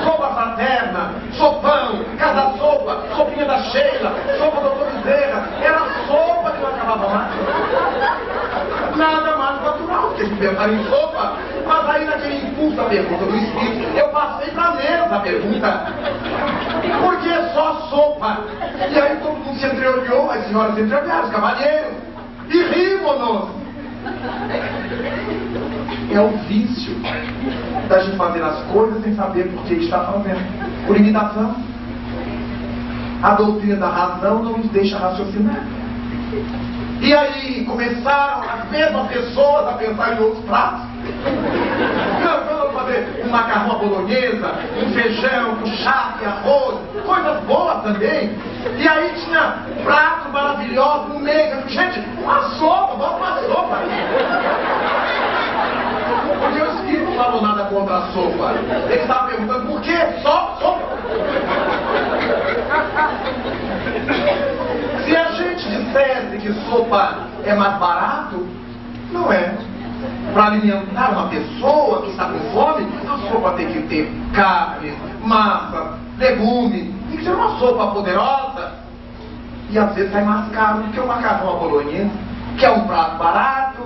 Sopa fraterna, sopão, casa sopa, sopinha da Sheila, sopa do Dr. Bezerra. Era sopa que não acabava mais. Nada mais natural do que pensar em sopa. Mas aí naquele impulso da pergunta do Espírito, eu passei para a mesa a pergunta: por que só sopa? E aí todo mundo se entreolhou, as senhoras se entreolharam, os cavalheiros, e rimos-nos. É o vício da gente fazer as coisas sem saber por que está fazendo, por imitação. A doutrina da razão não nos deixa raciocinar. E aí começaram as mesmas pessoas a pensar em outros pratos. Não, vamos fazer um macarrão à bolonhesa, um feijão com charque, arroz, coisas boas também. E aí tinha pratos maravilhosos no meio. Gente, uma sopa, vamos uma sopa. Porque o Espírito não falou nada contra a sopa. Ele estava perguntando por que só sopa. Se a gente dissesse que sopa é mais barato, não é. Para alimentar uma pessoa que está com fome, a sopa tem que ter carne, massa, legume, tem que ser uma sopa poderosa. E às vezes sai mais caro do que o macarrão à bolonhesa, que é um prato barato,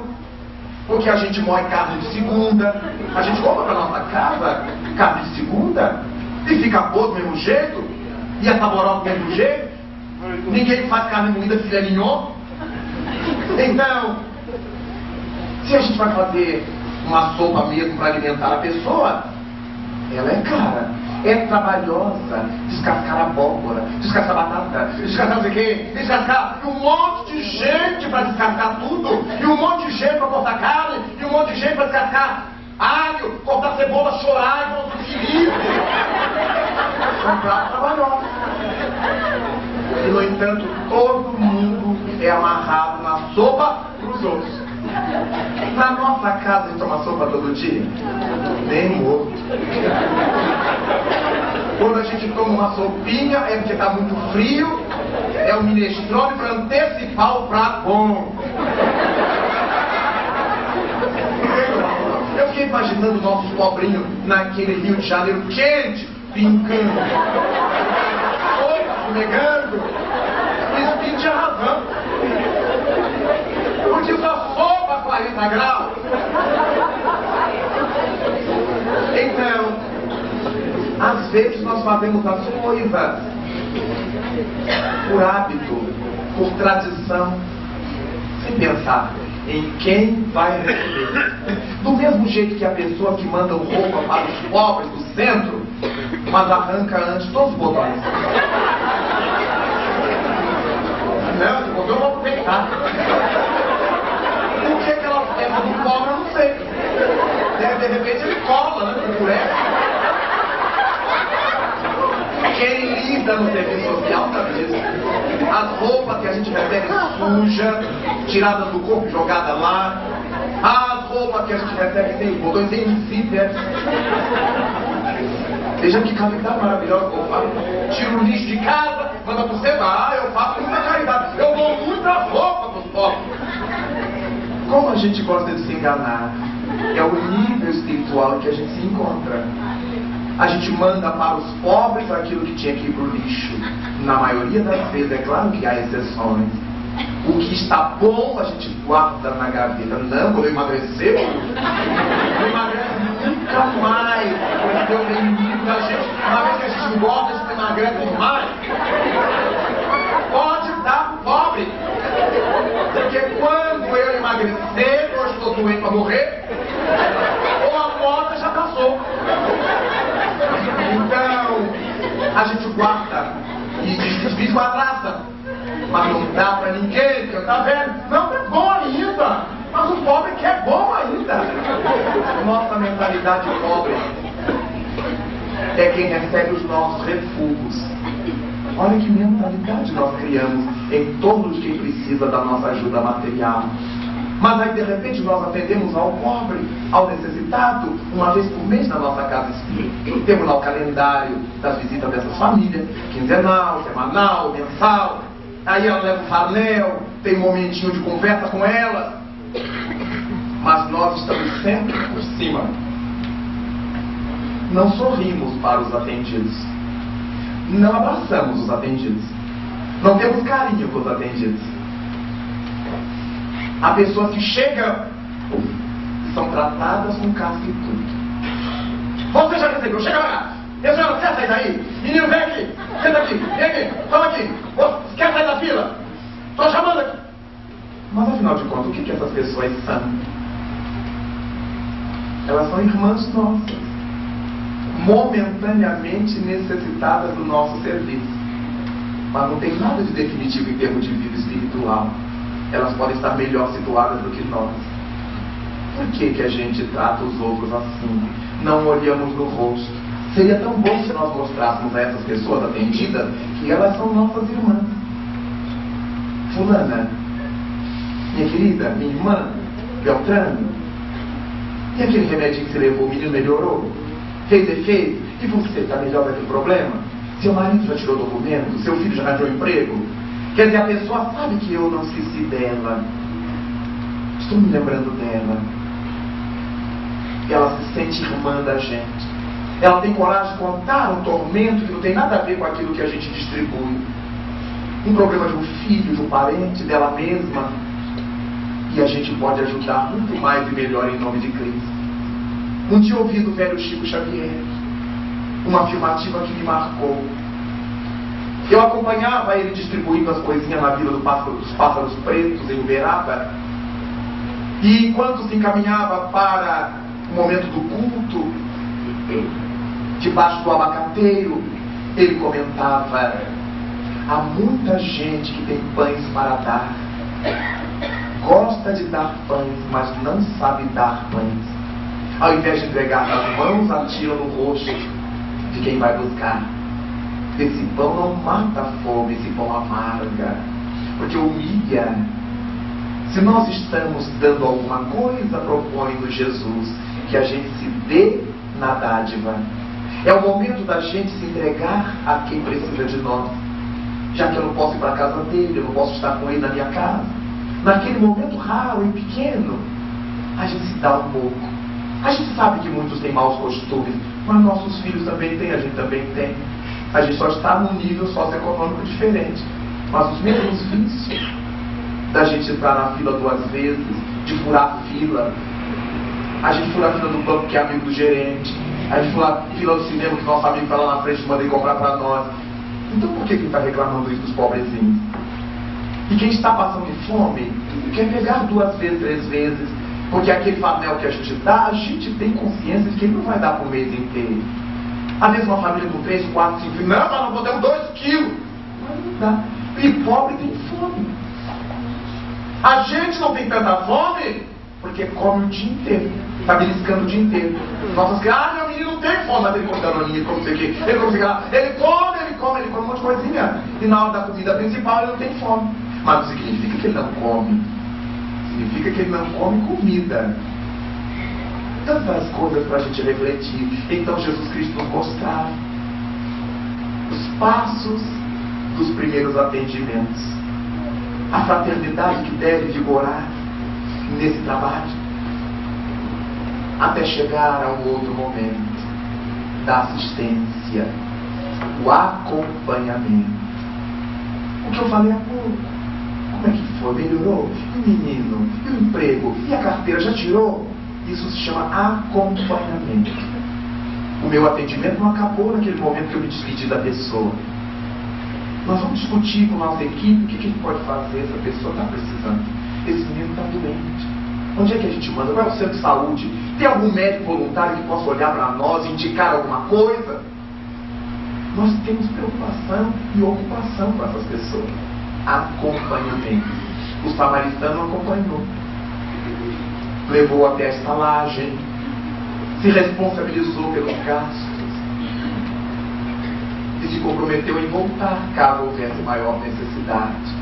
porque a gente moe carne de segunda, a gente compra para nossa casa carne de segunda, e fica boa do mesmo jeito, e é saborosa do mesmo jeito. Ninguém faz carne moída de filé mignon. Então, se a gente vai fazer uma sopa mesmo para alimentar a pessoa, ela é cara, é trabalhosa. Descascar abóbora, descascar batata, descascar não sei o quê, descascar um monte de gente para descascar tudo, e um monte de gente para cortar carne, e um monte de gente para descascar alho, cortar cebola, chorar e fazer feliz. É um prato trabalhoso. E no entanto, todo mundo é amarrado na sopa para os outros. Na nossa casa a gente toma sopa todo dia? Nem morto. Quando a gente toma uma sopinha é porque está muito frio, é o minestrone para antecipar o prato bom. Eu fiquei imaginando nossos pobrinhos naquele Rio de Janeiro quente, brincando, fumegando. Isso tem tinha razão. Porque só sopa a 40 graus. Então, às vezes nós fazemos as coisas por hábito, por tradição, sem pensar em quem vai receber. Do mesmo jeito que a pessoa que manda roupa para os pobres do centro, mas arranca antes todos os botões. Não, se botou, eu vou aproveitar. Por que ela pega do pobre, eu não sei. De repente ele cola, né? Por essa. Quem lida no serviço social sabe disso. As roupas que a gente recebe suja, tiradas do corpo e jogadas lá. As roupas que a gente recebe sem botões, sem zíper. Veja que caridade maravilhosa que eu faço. Tiro o lixo de casa, manda pro centro. Eu faço muita caridade. Eu dou muita roupa pros pobres. Como a gente gosta de se enganar. É o nível espiritual que a gente se encontra. A gente manda para os pobres aquilo que tinha que ir para o lixo. Na maioria das vezes, é claro que há exceções. O que está bom a gente guarda na gaveta. Não, quando eu emagrecer, não emagrece nunca mais. Porque eu tenho livro da gente. Uma vez que a gente engorda, a gente emagrece mais. Pode dar para o pobre. Porque quando eu emagrecer, eu estou doente para morrer, ou a morte já passou. Então, a gente guarda e diz de madraça. Mas não dá pra ninguém, porque tá vendo? Não, é bom ainda. Mas o pobre quer bom ainda. Nossa mentalidade pobre é quem recebe os nossos refugos. Olha que mentalidade nós criamos em torno de quem precisa da nossa ajuda material. Mas aí de repente nós atendemos ao pobre, ao necessitado, uma vez por mês na nossa casa espírita. Temos lá o calendário das visitas dessas famílias, quinzenal, semanal, mensal. Aí ela leva o farnel, tem um momentinho de conversa com elas. Mas nós estamos sempre por cima. Não sorrimos para os atendidos. Não abraçamos os atendidos. Não temos carinho com os atendidos. Há pessoas que chegam e são tratadas com casca e tudo. Você já recebeu? Chega lá! Você quer sair daí? Menino, vem aqui! Senta aqui! Vem aqui! Toma aqui! Você quer sair da fila? Estou chamando aqui! Mas afinal de contas, o que essas pessoas são? Elas são irmãs nossas, momentaneamente necessitadas do nosso serviço. Mas não tem nada de definitivo em termos de vida espiritual. Elas podem estar melhor situadas do que nós. Por que a gente trata os outros assim? Não olhamos no rosto. Seria tão bom se nós mostrássemos a essas pessoas atendidas que elas são nossas irmãs. Fulana, minha querida, minha irmã, Beltrano, e aquele remédio que você levou, o menino melhorou? Fez efeito? E você está melhor daquele problema? Seu marido já tirou documento? Seu filho já arranjou emprego? Quer dizer, a pessoa sabe que eu não esqueci dela. Estou me lembrando dela. Ela se sente irmã da gente. Ela tem coragem de contar um tormento que não tem nada a ver com aquilo que a gente distribui. Um problema de um filho, de um parente, dela mesma. E a gente pode ajudar muito mais e melhor em nome de Cristo. Um dia ouvi do velho Chico Xavier uma afirmativa que me marcou. Eu acompanhava ele distribuindo as coisinhas na Vila dos Pássaros Pretos, em Uberaba. E enquanto se encaminhava para o momento do culto, debaixo do abacateiro, ele comentava: há muita gente que tem pães para dar. Gosta de dar pães, mas não sabe dar pães. Ao invés de entregar nas mãos, atira no rosto de quem vai buscar. Esse pão não mata a fome, esse pão amarga, porque humilha. Se nós estamos dando alguma coisa, propõe-nos Jesus que a gente se dê na dádiva. É o momento da gente se entregar a quem precisa de nós. Já que eu não posso ir para a casa dele, eu não posso estar com ele na minha casa. Naquele momento raro e pequeno, a gente se dá um pouco. A gente sabe que muitos têm maus costumes, mas nossos filhos também têm, a gente também tem. A gente só está num nível socioeconômico diferente. Mas os mesmos vícios da gente entrar na fila 2 vezes, de furar fila. A gente fura a fila do banco que é amigo do gerente. A gente fura a fila do cinema que nosso amigo está lá na frente e manda ele comprar para nós. Então por que está reclamando isso dos pobrezinhos? E quem está passando fome quer pegar 2 vezes, 3 vezes, porque aquele farnel que a gente dá, a gente tem consciência de que ele não vai dar para o mês inteiro. Às vezes uma família com 3, 4, 5 filhos, não, mas não podemos 2 quilos. Mas não dá. E pobre tem fome. A gente não tem tanta fome porque come o dia inteiro, está beliscando o dia inteiro. Nossas crianças, meu menino não tem fome, mas ele come danoninho, ele come não sei o quê, ele come lá, ele come um monte de coisinha. E na hora da comida principal ele não tem fome. Mas não significa que ele não come. Significa que ele não come comida. Tantas coisas para a gente refletir. Então Jesus Cristo nos mostrava os passos dos primeiros atendimentos. A fraternidade que deve vigorar nesse trabalho. Até chegar ao outro momento da assistência. O acompanhamento. O que eu falei há pouco. Como é que foi? Melhorou? E o menino? E o emprego? E a carteira já tirou? Isso se chama acompanhamento. O meu atendimento não acabou naquele momento que eu me despedi da pessoa. Nós vamos discutir com a nossa equipe o que a gente pode fazer. Essa pessoa está precisando. Esse menino está doente. Onde é que a gente manda? Qual é o centro de saúde? Tem algum médico voluntário que possa olhar para nós e indicar alguma coisa? nós temos preocupação e ocupação com essas pessoas. Acompanhamento. O samaritano acompanhou, levou até a estalagem, se responsabilizou pelos gastos e se comprometeu em voltar caso houvesse maior necessidade.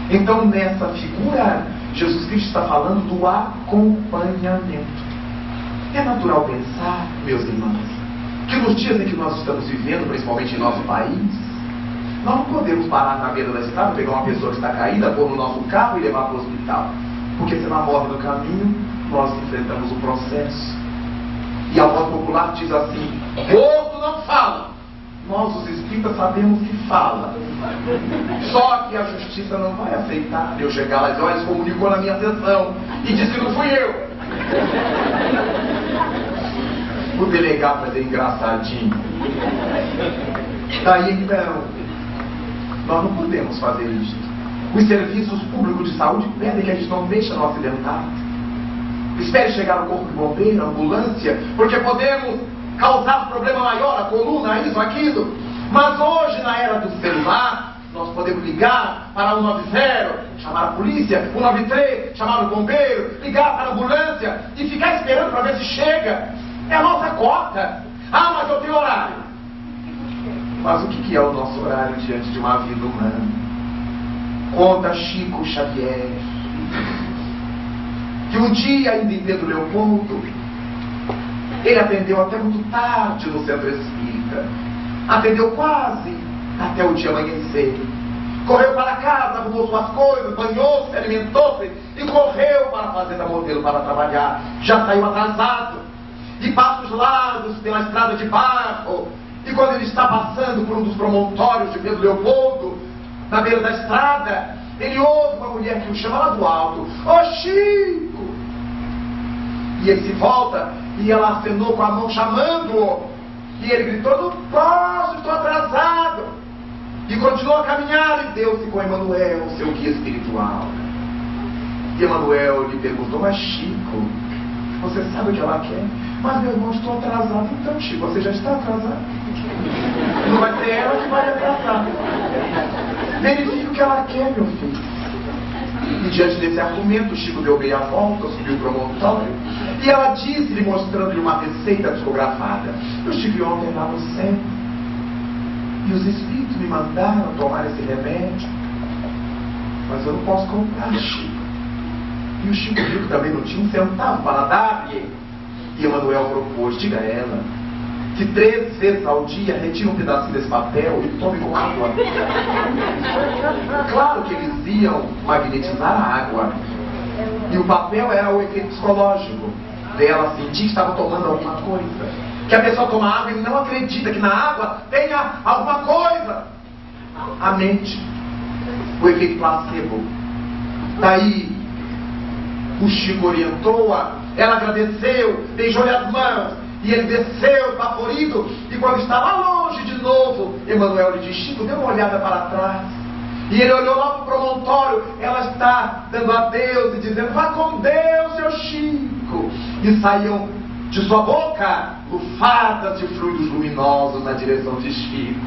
Então, nessa figura, Jesus Cristo está falando do acompanhamento. É natural pensar, meus irmãos, que nos dias em que nós estamos vivendo, principalmente em nosso país, nós não podemos parar na beira da estrada, pegar uma pessoa que está caída, pôr no nosso carro e levar para o hospital. Porque se ela morre no caminho, nós enfrentamos o processo. E a voz popular diz assim: morto não fala. Nós, os espíritas, sabemos que fala. Só que a justiça não vai aceitar eu chegar lá e dizer: olha, ele se comunicou na minha sessão e disse que não fui eu. O delegado vai ser engraçadinho. Daí então, nós não podemos fazer isso. Os serviços públicos de saúde pedem que a gente não deixe no acidentado. Espere chegar o corpo de bombeiro, a ambulância, porque podemos causar um problema maior, a coluna, isso, aquilo. Mas hoje, na era do celular, nós podemos ligar para 190, chamar a polícia, 193, chamar o bombeiro, ligar para a ambulância e ficar esperando para ver se chega. É a nossa cota. Ah, mas eu tenho horário. Mas o que é o nosso horário diante de uma vida humana? Conta Chico Xavier que um dia, ainda em Pedro Leopoldo, ele atendeu até muito tarde no centro espírita. Atendeu quase até o dia amanhecer. Correu para casa, arrumou suas coisas, banhou-se, alimentou-se e correu para a fazenda Modelo para trabalhar. Já saiu atrasado. E passos largos pela estrada de barro. E quando ele está passando por um dos promontórios de Pedro Leopoldo, na beira da estrada, ele ouve uma mulher que o chama lá do alto: ô Chico! E ele se volta e ela acenou com a mão chamando-o. E ele gritou: não posso, estou atrasado. E continuou a caminhar e deu-se com Emanuel, seu guia espiritual. E Emanuel lhe perguntou: mas Chico, você sabe o que ela quer? Mas meu irmão, estou atrasado. Então Chico, você já está atrasado. Não vai ser ela que vai atrasar. Verifique o que ela quer, meu filho. E diante desse argumento, Chico deu meia volta, subiu para o promontório, e ela disse-lhe, mostrando-lhe uma receita psicografada: eu estive ontem lá no centro, e os espíritos me mandaram tomar esse remédio, mas eu não posso comprar, Chico. E o Chico viu que também não tinha um centavo para dar-lhe. E Emanuel propôs: diga a ela que 3 vezes ao dia retire um pedacinho desse papel e tome com água. Claro que eles iam magnetizar a água. E o papel era o efeito psicológico dela sentir que estava tomando alguma coisa. Que a pessoa toma água e não acredita que na água tenha alguma coisa. A mente. O efeito placebo. Daí o Chico orientou-a, ela agradeceu, beijou-lhe as mãos. E ele desceu, apavorido, e quando estava longe de novo, Emanuel lhe disse: Chico, dê uma olhada para trás. E ele olhou lá para o promontório, ela está dando adeus e dizendo: vá com Deus, seu Chico. E saíam de sua boca lufadas de fluidos luminosos na direção de Chico.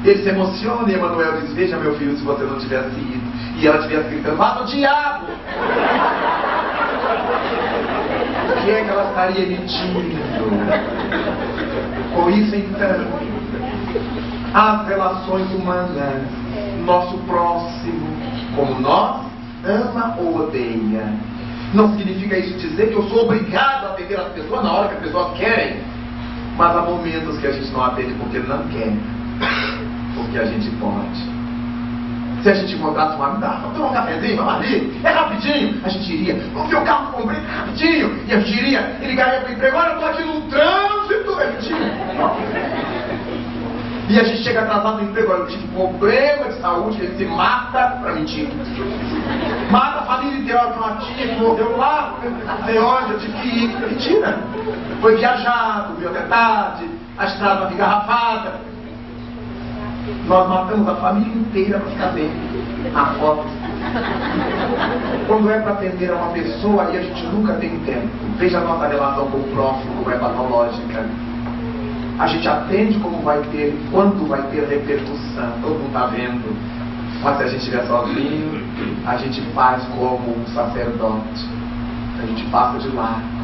Ele se emociona e Emanuel diz: veja, meu filho, se você não tivesse ido. E ela tivesse gritando: vá do diabo! O que é que ela estaria emitindo? Com isso, então, as relações humanas, nosso próximo, como nós, ama ou odeia. Não significa isso dizer que eu sou obrigado a atender as pessoas na hora que as pessoas querem. Mas há momentos que a gente não atende porque não quer, porque a gente pode. Se a gente encontrasse uma amiga: vamos tomar um cafezinho, vamos ali, é rapidinho, a gente iria. Vamos ver o carro que comprei, é rapidinho. E a gente iria e ligaria para o emprego: olha, eu estou aqui no trânsito, é rapidinho. E a gente chega atrasado no emprego: olha, eu tive problema de saúde, ele se mata para mentir. Mata a família inteira, que uma tia que morreu lá, não sei onde, eu tive que ir. Mentira. Foi viajado, viu até tarde, a estrada estava engarrafada. Nós matamos a família inteira para ficar bem na foto. Quando é para atender a uma pessoa, aí a gente nunca tem tempo. Veja a nossa relação com o próximo, como é patológica. A gente atende como vai ter, quando vai ter repercussão. Todo mundo está vendo. Mas se a gente estiver sozinho, a gente faz como um sacerdote. A gente passa de largo.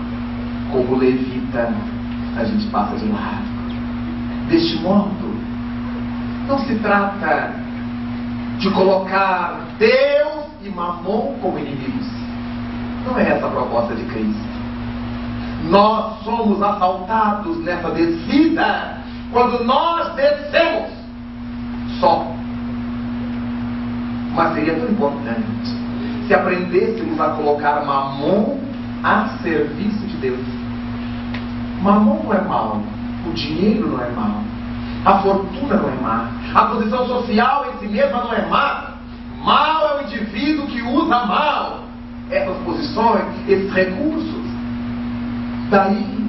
Como levita, a gente passa de largo. Deste modo, não se trata de colocar Deus e Mamon como inimigos. Não é essa a proposta de Cristo. Nós somos assaltados nessa descida quando nós descemos só. Mas seria tão importante se aprendêssemos a colocar Mamon a serviço de Deus. Mamon não é mal, o dinheiro não é mal, a fortuna não é má, a posição social em si mesma não é má. Mal é o indivíduo que usa mal essas posições, esses recursos. Daí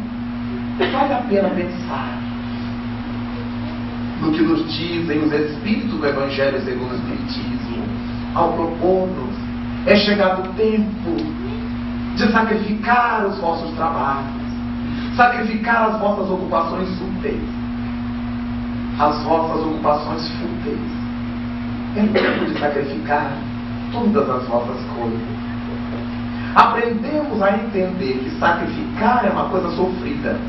vale a pena pensar no que nos dizem os Espíritos do Evangelho segundo o Espiritismo, ao propor-nos: é chegado o tempo de sacrificar os vossos trabalhos, sacrificar as vossas ocupações úteis, as vossas ocupações fúteis. É tempo de sacrificar todas as vossas coisas. Aprendemos a entender que sacrificar é uma coisa sofrida,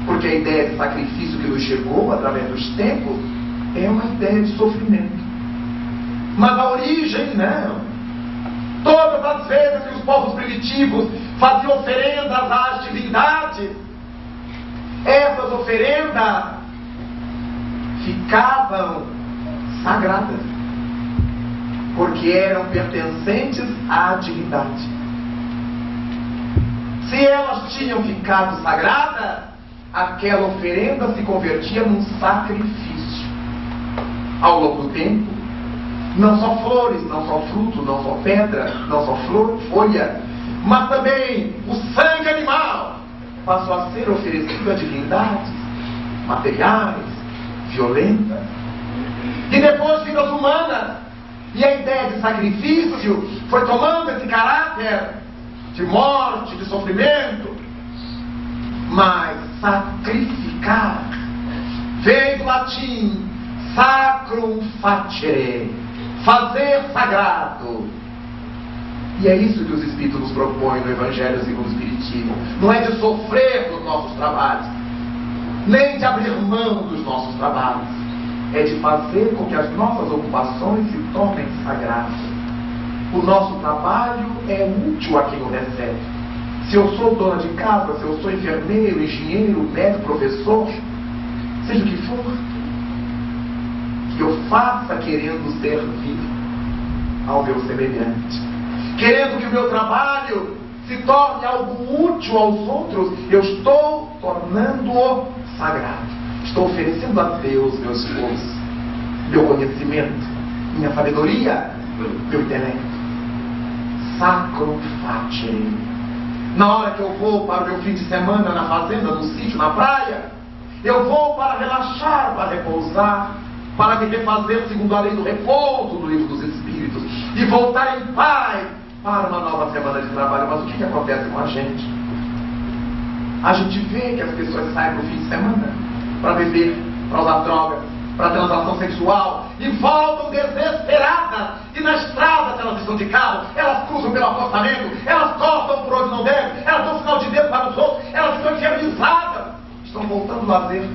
porque a ideia de sacrifício que nos chegou através dos tempos é uma ideia de sofrimento. Mas a origem não. Todas as vezes que os povos primitivos faziam oferendas às divindades, essas oferendas ficavam sagradas, porque eram pertencentes à divindade. Se elas tinham ficado sagradas, aquela oferenda se convertia num sacrifício. Ao longo do tempo, não só flores, não só fruto, não só pedra, não só flor, folha, mas também o sangue animal passou a ser oferecido a divindades materiais, violentas, e depois vidas humanas. E a ideia de sacrifício foi tomando esse caráter de morte, de sofrimento. Mas sacrificar veio do latim sacrum facere, fazer sagrado. E é isso que os Espíritos nos propõem no Evangelho segundo o Espiritismo. Não é de sofrer nos nossos trabalhos, nem de abrir mão dos nossos trabalhos. É de fazer com que as nossas ocupações se tornem sagradas. O nosso trabalho é útil a quem o recebe. Se eu sou dona de casa, se eu sou enfermeiro, engenheiro, médico, professor, seja o que for, que eu faça querendo servir ao meu semelhante, querendo que o meu trabalho se torne algo útil aos outros, eu estou tornando-o sagrado. Estou oferecendo a Deus meu esforço, meu conhecimento, minha sabedoria, meu intelecto. Sacrum facere. Na hora que eu vou para o meu fim de semana na fazenda, no sítio, na praia, eu vou para relaxar, para repousar, para me refazer segundo a lei do repouso do Livro dos Espíritos e voltar em paz para uma nova semana de trabalho. Mas o que acontece com a gente? A gente vê que as pessoas saem no fim de semana para beber, para usar drogas, para transação sexual, e voltam desesperadas. E na estrada, se elas estão de carro, elas cruzam pelo acostamento, elas cortam por onde não devem, elas dão sinal de dedo para os outros, elas estão enfermizadas, estão voltando a lazer.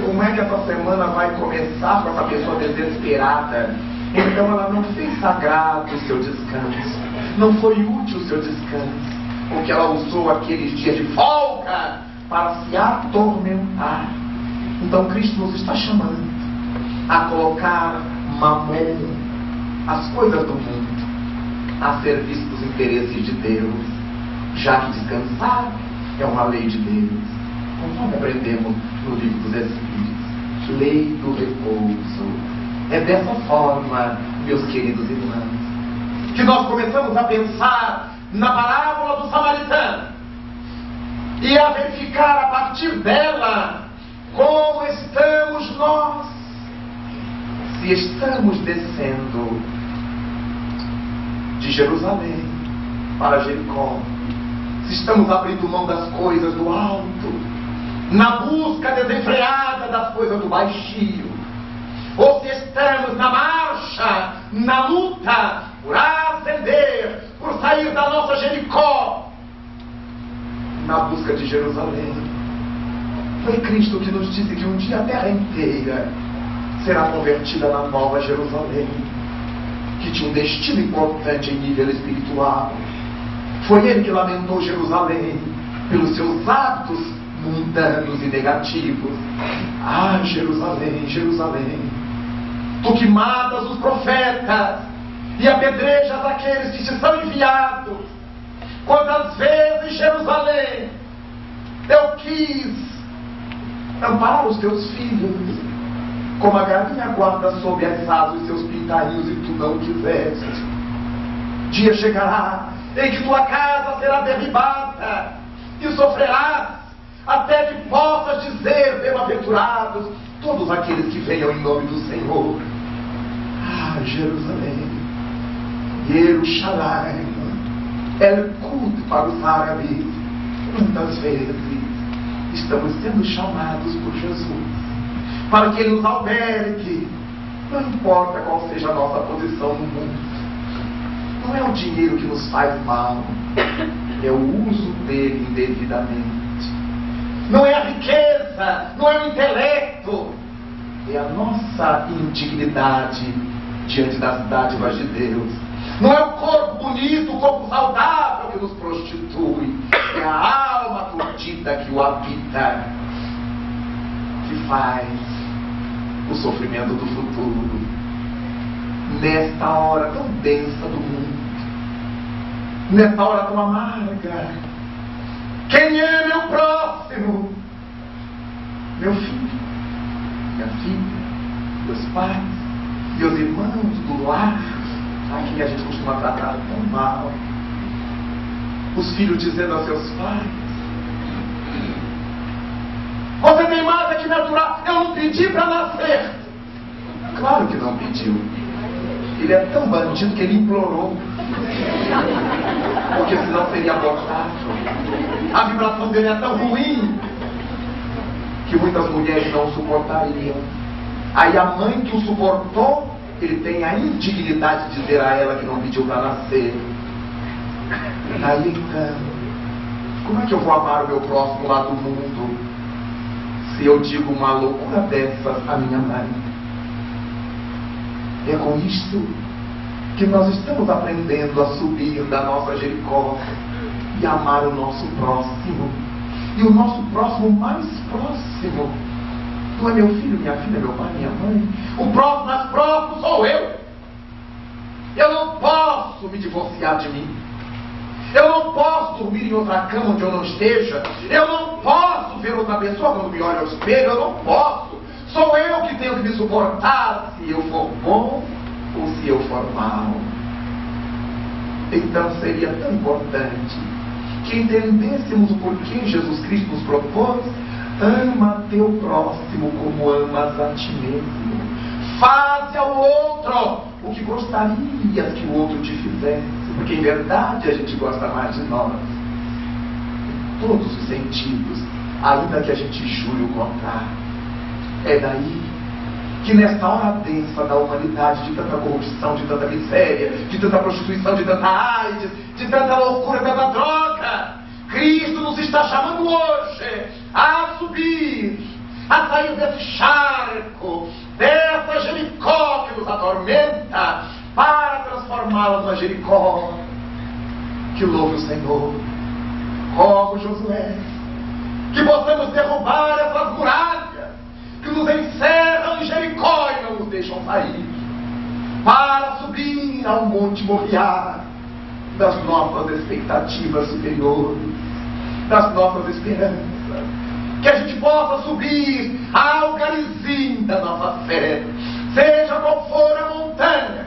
Como é que essa semana vai começar com essa pessoa desesperada? Então ela não fez sagrado o seu descanso, não foi útil o seu descanso, porque ela usou aqueles dias de folga para se atormentar. Então Cristo nos está chamando a colocar Mamon, as coisas do mundo, a serviço dos interesses de Deus, já que descansar é uma lei de Deus, conforme aprendemos no Livro dos Espíritos, lei do repouso. É dessa forma, meus queridos irmãos, que nós começamos a pensar na parábola do samaritano e a verificar a partir dela como estamos nós. Se estamos descendo de Jerusalém para Jericó, se estamos abrindo mão das coisas do alto, na busca desenfreada das coisas do baixio, ou se estamos na marcha, na luta, por ascender, por sair da nossa Jericó, na busca de Jerusalém. Foi Cristo que nos disse que um dia a terra inteira será convertida na Nova Jerusalém, que tinha um destino importante em nível espiritual. Foi Ele que lamentou Jerusalém pelos seus hábitos mundanos e negativos. Ah, Jerusalém, Jerusalém, tu que matas os profetas e apedrejas aqueles que te são enviados, quantas vezes, Jerusalém, eu quis amparar os teus filhos, como a galinha guarda sob as asas os seus pintainhos, e tu não quiseste. Dia chegará em que tua casa será derribada e sofrerás, até que possas dizer: bem-aventurados todos aqueles que venham em nome do Senhor. Ah, Jerusalém, Yerushalayim, El-Qud para os árabes. Quantas vezes estamos sendo chamados por Jesus para que Ele nos albergue, não importa qual seja a nossa posição no mundo. Não é o dinheiro que nos faz mal, é o uso dele indevidamente. Não é a riqueza, não é o intelecto, é a nossa indignidade diante das dádivas de Deus. Não é o corpo bonito, o corpo saudável que nos prostitui, é a alma curtida que o habita, que faz o sofrimento do futuro. Nesta hora tão densa do mundo, nesta hora tão amarga, quem é meu próximo? Meu filho, minha filha, meus pais, meus irmãos do lar, a quem a gente costuma tratar tão mal. Os filhos dizendo a seus pais: você tem mais é que me aturar, eu não pedi para nascer. Claro que não pediu. Ele é tão bandido que ele implorou, porque senão seria abortado. A vibração dele é tão ruim que muitas mulheres não suportariam. Aí a mãe que o suportou, ele tem a indignidade de dizer a ela que não pediu para nascer. Aí então, como é que eu vou amar o meu próximo lá do mundo se eu digo uma loucura dessas à minha mãe? É com isso que nós estamos aprendendo a subir da nossa Jericó e amar o nosso próximo. E o nosso próximo mais próximo não é meu filho, minha filha, meu pai, minha mãe. O próximo mais próximo sou eu. Eu não posso me divorciar de mim. Eu não posso dormir em outra cama onde eu não esteja. Eu não posso ver outra pessoa quando me olha ao espelho. Eu não posso. Sou eu que tenho que me suportar, se eu for bom ou se eu for mal. Então seria tão importante que entendêssemos o porquê Jesus Cristo nos propôs: ama teu próximo como amas a ti mesmo. Faze ao outro o que gostarias que o outro te fizesse, porque em verdade a gente gosta mais de nós, em todos os sentidos, ainda que a gente jure o contrário. É daí que nesta hora densa da humanidade, de tanta corrupção, de tanta miséria, de tanta prostituição, de tanta AIDS, de tanta loucura, de tanta droga, Cristo nos está chamando hoje a subir, a sair desse charco, dessa Jericó que nos atormenta, para transformá-la numa Jericó que louve o Senhor. Rogo, Josué, que possamos derrubar essas muralhas que nos encerram em Jericó e não nos deixam sair, para subir ao Monte Moriá das nossas expectativas superiores, das nossas esperanças, que a gente possa subir ao Garizim da nossa fé, seja qual for a montanha,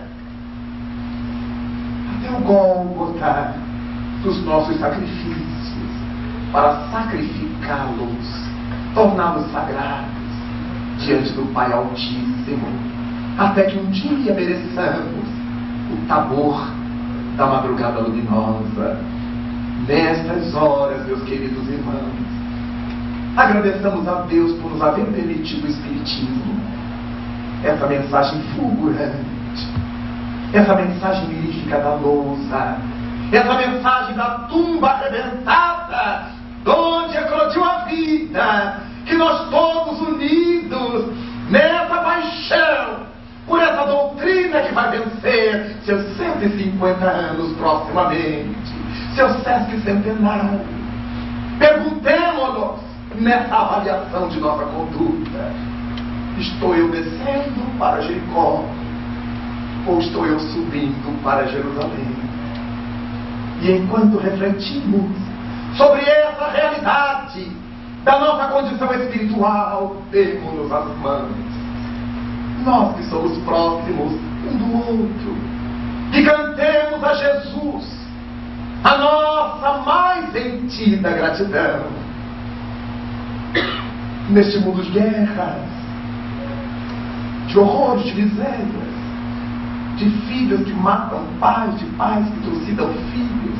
até o Gólgota dos nossos sacrifícios, para sacrificá-los, torná-los sagrados diante do Pai Altíssimo, até que um dia mereçamos o tabor da madrugada luminosa. Nestas horas, meus queridos irmãos, Agradeçamos a Deus por nos haver permitido o Espiritismo. Essa mensagem fulgurante, essa mensagem mística da lousa, essa mensagem da tumba arrebentada, onde eclodiu a vida, que nós todos unidos nessa paixão por essa doutrina que vai vencer seus 150 anos proximamente, seu Sesc centenário. Perguntemo-nos nessa avaliação de nossa conduta: estou eu descendo para Jericó ou estou eu subindo para Jerusalém? E enquanto refletimos sobre essa realidade da nossa condição espiritual, demos-nos as mãos, nós que somos próximos um do outro, e cantemos a Jesus a nossa mais sentida gratidão. Neste mundo de guerras, de horrores, de misérias, de filhos que matam pais, de pais que trucidam filhos,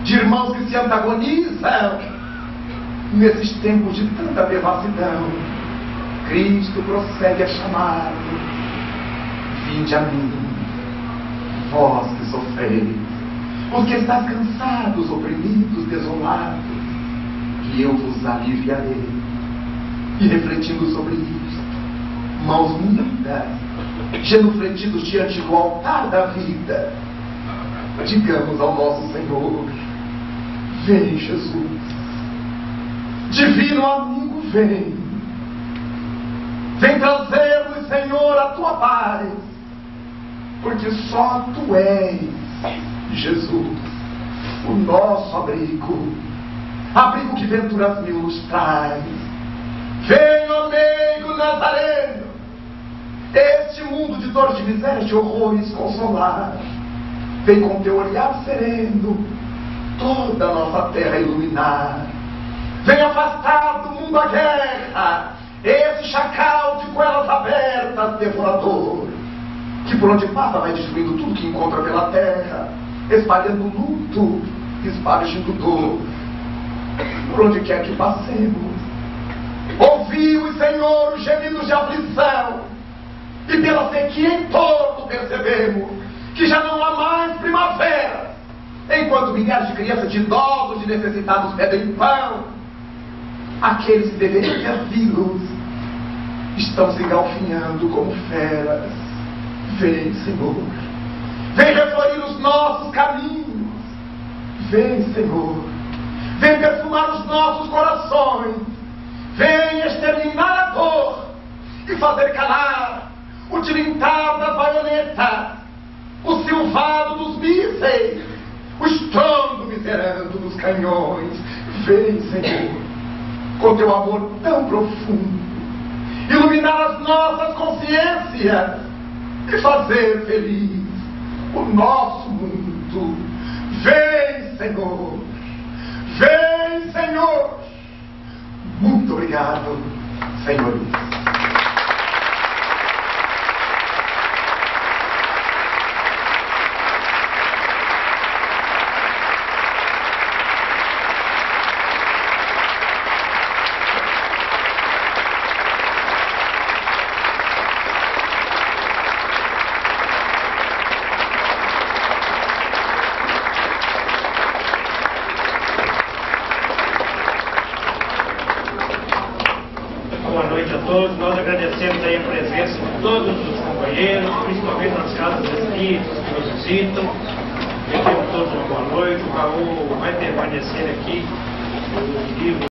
de irmãos que se antagonizam, nesses tempos de tanta devassidão, Cristo prossegue a chamar: vinde a mim, vós que sofreis, os que estáis cansados, oprimidos, desolados, que eu vos aliviarei. E refletindo sobre isso, mãos unidas, genufletidos diante do altar da vida, digamos ao nosso Senhor: vem, Jesus, divino amigo, vem, vem trazer-nos, Senhor, a tua paz, porque só tu és, Jesus, o nosso abrigo, abrigo que venturas mil nos traz. Vem, ó meigo Nazareno, este mundo de dor, de miséria, de horrores consolar. Vem com teu olhar sereno toda a nossa terra iluminar. Vem afastar do mundo a guerra, esse chacal de goelas abertas, devorador, que por onde passa vai destruindo tudo que encontra pela terra, espalhando luto, espargindo dor, por onde quer que passemos. Ouvimos, Senhor, os gemidos de aflição, e pela sequia em torno percebemos que já não há mais primavera, enquanto milhares de crianças, de idosos, de necessitados pedem pão. Aqueles que deveriam ter filhos estão se galfinhando como feras. Vem, Senhor, vem reflorir os nossos caminhos. Vem, Senhor, vem perfumar os nossos corações. Vem exterminar a dor e fazer calar o tilintar das baionetas, o silvado dos mísseis, o estrondo miserando dos canhões. Vem, Senhor, com teu amor tão profundo, iluminar as nossas consciências e fazer feliz o nosso mundo. Vem, Senhor, vem, Senhor. Muito obrigado, senhores. Boa noite a todos. Nós agradecemos aí a presença de todos os companheiros, principalmente nas casas espíritas que nos visitam. Eu tenho todos uma boa noite. O Raul vai permanecer aqui.